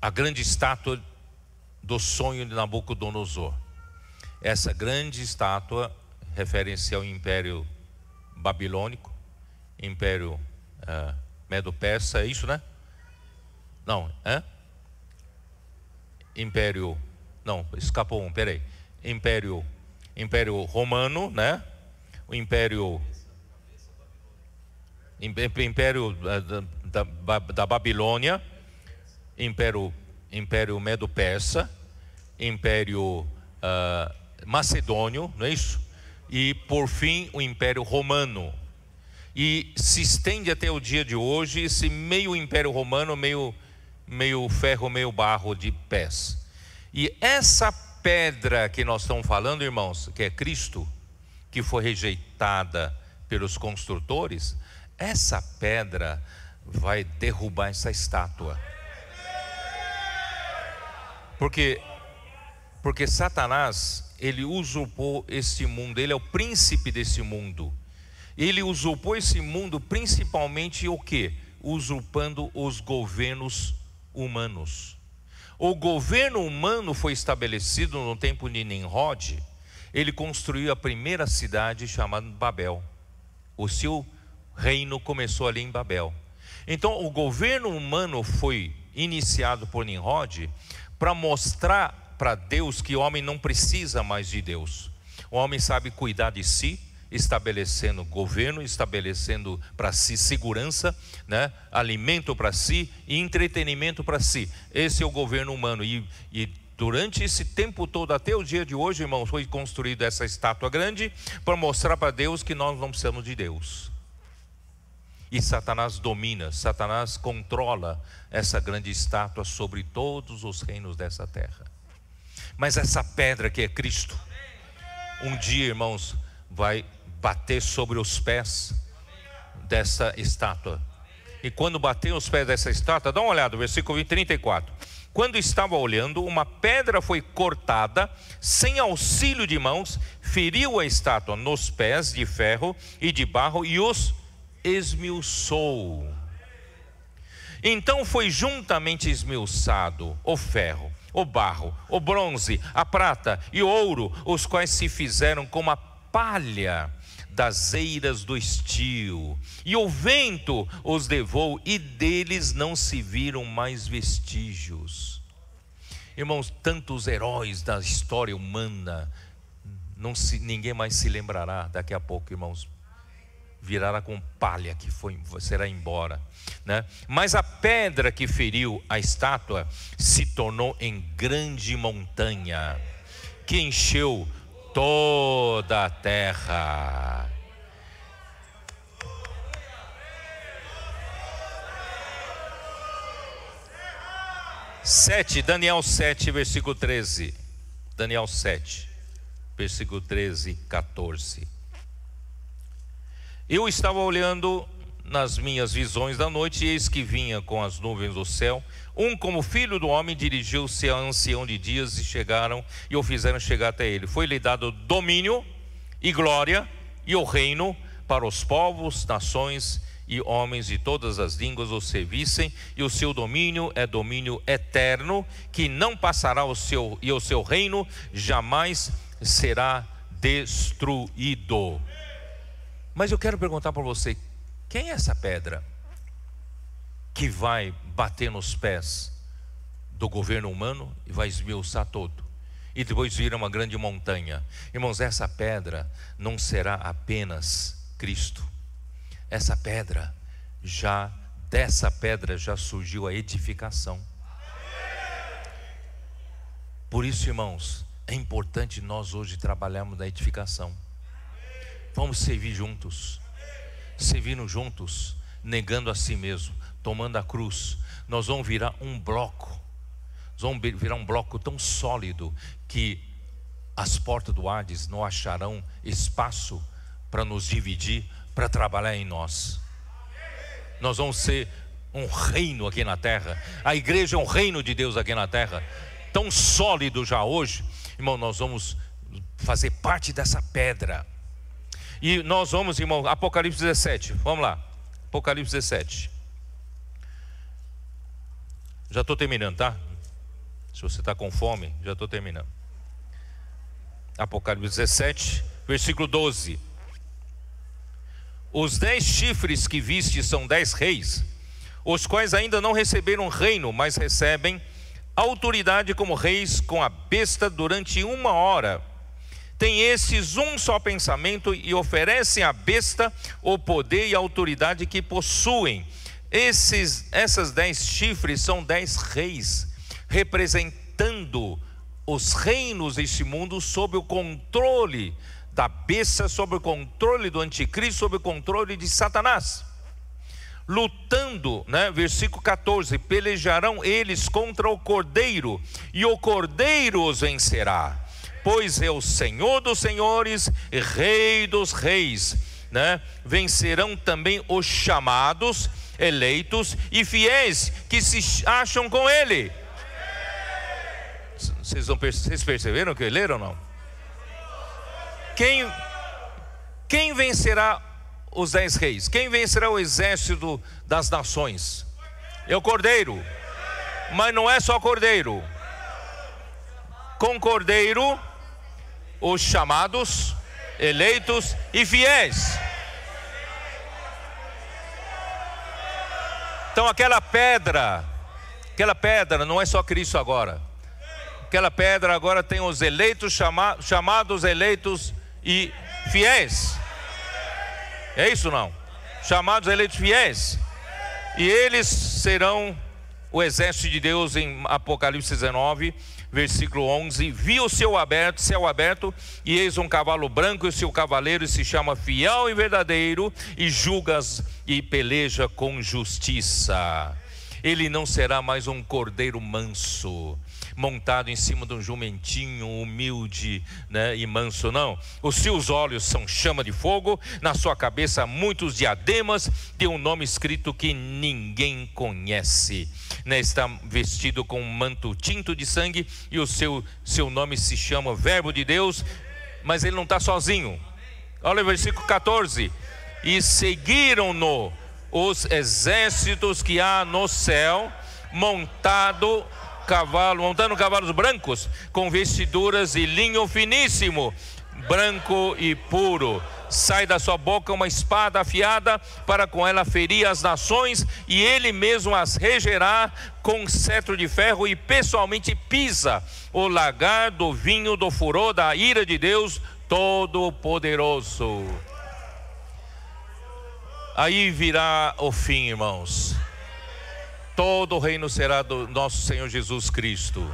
a grande estátua do sonho de Nabucodonosor. Essa grande estátua refere-se ao Império Babilônico, Império Medo-Persa, é isso, né? Não, Império, não, escapou um, peraí. Império Romano, né? O Império da Babilônia, Império Medo-Persa, Império Macedônio, não é isso? E por fim o Império Romano. E se estende até o dia de hoje esse meio Império Romano, meio ferro, meio barro de pés. E essa pedra que nós estamos falando, irmãos, que é Cristo, que foi rejeitada pelos construtores, essa pedra vai derrubar essa estátua. Porque Satanás, ele usurpou esse mundo, ele é o príncipe desse mundo. Ele usurpou esse mundo principalmente o quê? Usurpando os governos humanos. O governo humano foi estabelecido no tempo de Nimrod. Ele construiu a primeira cidade chamada Babel. O seu reino começou ali em Babel. Então o governo humano foi iniciado por Nimrod para mostrar para Deus que o homem não precisa mais de Deus. O homem sabe cuidar de si, estabelecendo governo, estabelecendo para si segurança, né? Alimento para si e entretenimento para si. Esse é o governo humano. E durante esse tempo todo, até o dia de hoje, irmãos, foi construída essa estátua grande para mostrar para Deus que nós não precisamos de Deus. E Satanás domina, Satanás controla essa grande estátua sobre todos os reinos dessa terra. Mas essa pedra que é Cristo, um dia, irmãos, vai bater sobre os pés dessa estátua. E quando bater os pés dessa estátua, dá uma olhada, versículo 34. Quando estava olhando, uma pedra foi cortada, sem auxílio de mãos, feriu a estátua nos pés de ferro e de barro e os esmiuçou. Então foi juntamente esmiuçado o ferro, o barro, o bronze, a prata e o ouro, os quais se fizeram como a palha das eiras do estio, e o vento os levou, e deles não se viram mais vestígios. Irmãos, tantos heróis da história humana, ninguém mais se lembrará daqui a pouco, irmãos. Virará com palha que será embora, né? Mas a pedra que feriu a estátua se tornou em grande montanha, que encheu toda a terra. 7, Daniel 7, versículo 13. Daniel 7, versículo 13 e 14. Eu estava olhando nas minhas visões da noite, e eis que vinha com as nuvens do céu, como filho do homem, dirigiu-se a ancião de dias, e chegaram e o fizeram chegar até ele. Foi-lhe dado domínio e glória e o reino para os povos, nações e homens de todas as línguas o servissem, e o seu domínio é domínio eterno, que não passará, o seu reino jamais será destruído. Mas eu quero perguntar para você, quem é essa pedra que vai bater nos pés do governo humano e vai esmiuçar todo, e depois vira uma grande montanha? Irmãos, essa pedra não será apenas Cristo. Dessa pedra já surgiu a edificação. Por isso, irmãos, é importante nós hoje trabalharmos na edificação. Vamos servir juntos, servindo juntos, negando a si mesmo, tomando a cruz. Nós vamos virar um bloco. Nós vamos virar um bloco tão sólido que as portas do Hades não acharão espaço para nos dividir, para trabalhar em nós. Nós vamos ser um reino aqui na terra. A igreja é um reino de Deus aqui na terra, tão sólido já hoje. Irmão, nós vamos fazer parte dessa pedra. E nós vamos, irmão, Apocalipse 17, vamos lá, Apocalipse 17. Já estou terminando, tá? Se você está com fome, já estou terminando. Apocalipse 17, versículo 12. Os 10 chifres que viste são 10 reis, os quais ainda não receberam reino, mas recebem autoridade como reis com a besta durante 1 hora. Tem esses um só pensamento e oferecem à besta o poder e a autoridade que possuem. Essas 10 chifres são 10 reis, representando os reinos deste mundo sob o controle da besta, sob o controle do anticristo, sob o controle de Satanás. Lutando, versículo 14, pelejarão eles contra o Cordeiro, e o Cordeiro os vencerá, pois é o Senhor dos senhores e Rei dos reis, Vencerão também os chamados, eleitos e fiéis que se acham com ele. Vocês perceberam que leram ou não? Quem vencerá os 10 reis? Quem vencerá o exército das nações? É o Cordeiro. Mas não é só Cordeiro. Com Cordeiro, os chamados, eleitos e fiéis. Então aquela pedra não é só Cristo agora. Aquela pedra agora tem os eleitos, chamados, eleitos e fiéis. É isso não? Chamados, eleitos, fiéis. E eles serão o exército de Deus. Em Apocalipse 19, versículo 11. Vi o céu aberto, e eis um cavalo branco, e o seu cavaleiro se chama Fiel e Verdadeiro, e julga e peleja com justiça. Ele não será mais um cordeiro manso, montado em cima de um jumentinho humilde, e manso, não. Os seus olhos são chama de fogo, na sua cabeça muitos diademas, tem um nome escrito que ninguém conhece, está vestido com um manto tinto de sangue, e o seu nome se chama Verbo de Deus. Mas ele não está sozinho. Olha o versículo 14. E seguiram-no os exércitos que há no céu, montando cavalos brancos, com vestiduras de linho finíssimo, branco e puro. Sai da sua boca uma espada afiada, para com ela ferir as nações, e ele mesmo as regerá com cetro de ferro, e pessoalmente pisa o lagar do vinho do furor da ira de Deus Todo-Poderoso. Aí virá o fim, irmãos. Todo o reino será do nosso Senhor Jesus Cristo.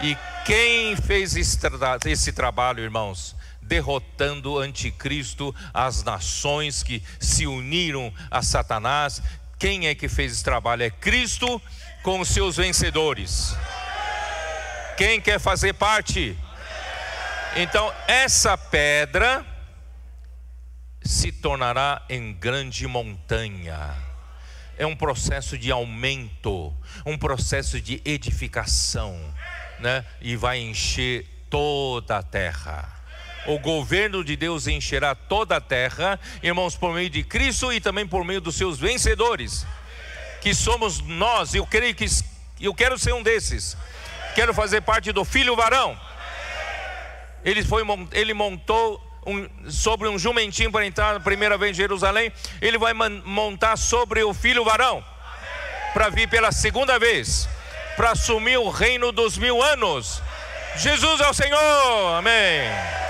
E quem fez esse trabalho, irmãos? Derrotando o anticristo, as nações que se uniram a Satanás. Quem é que fez esse trabalho? É Cristo com os seus vencedores. Quem quer fazer parte? Então essa pedra se tornará em grande montanha. É um processo de aumento, um processo de edificação, né? E vai encher toda a terra. O governo de Deus encherá toda a terra, irmãos, por meio de Cristo e também por meio dos seus vencedores, que somos nós. Eu creio que eu quero ser um desses. Quero fazer parte do filho varão. Ele montou sobre um jumentinho para entrar a primeira vez em Jerusalém. Ele vai montar sobre o filho varão para vir pela segunda vez, para assumir o reino dos 1000 anos. Jesus é o Senhor, amém.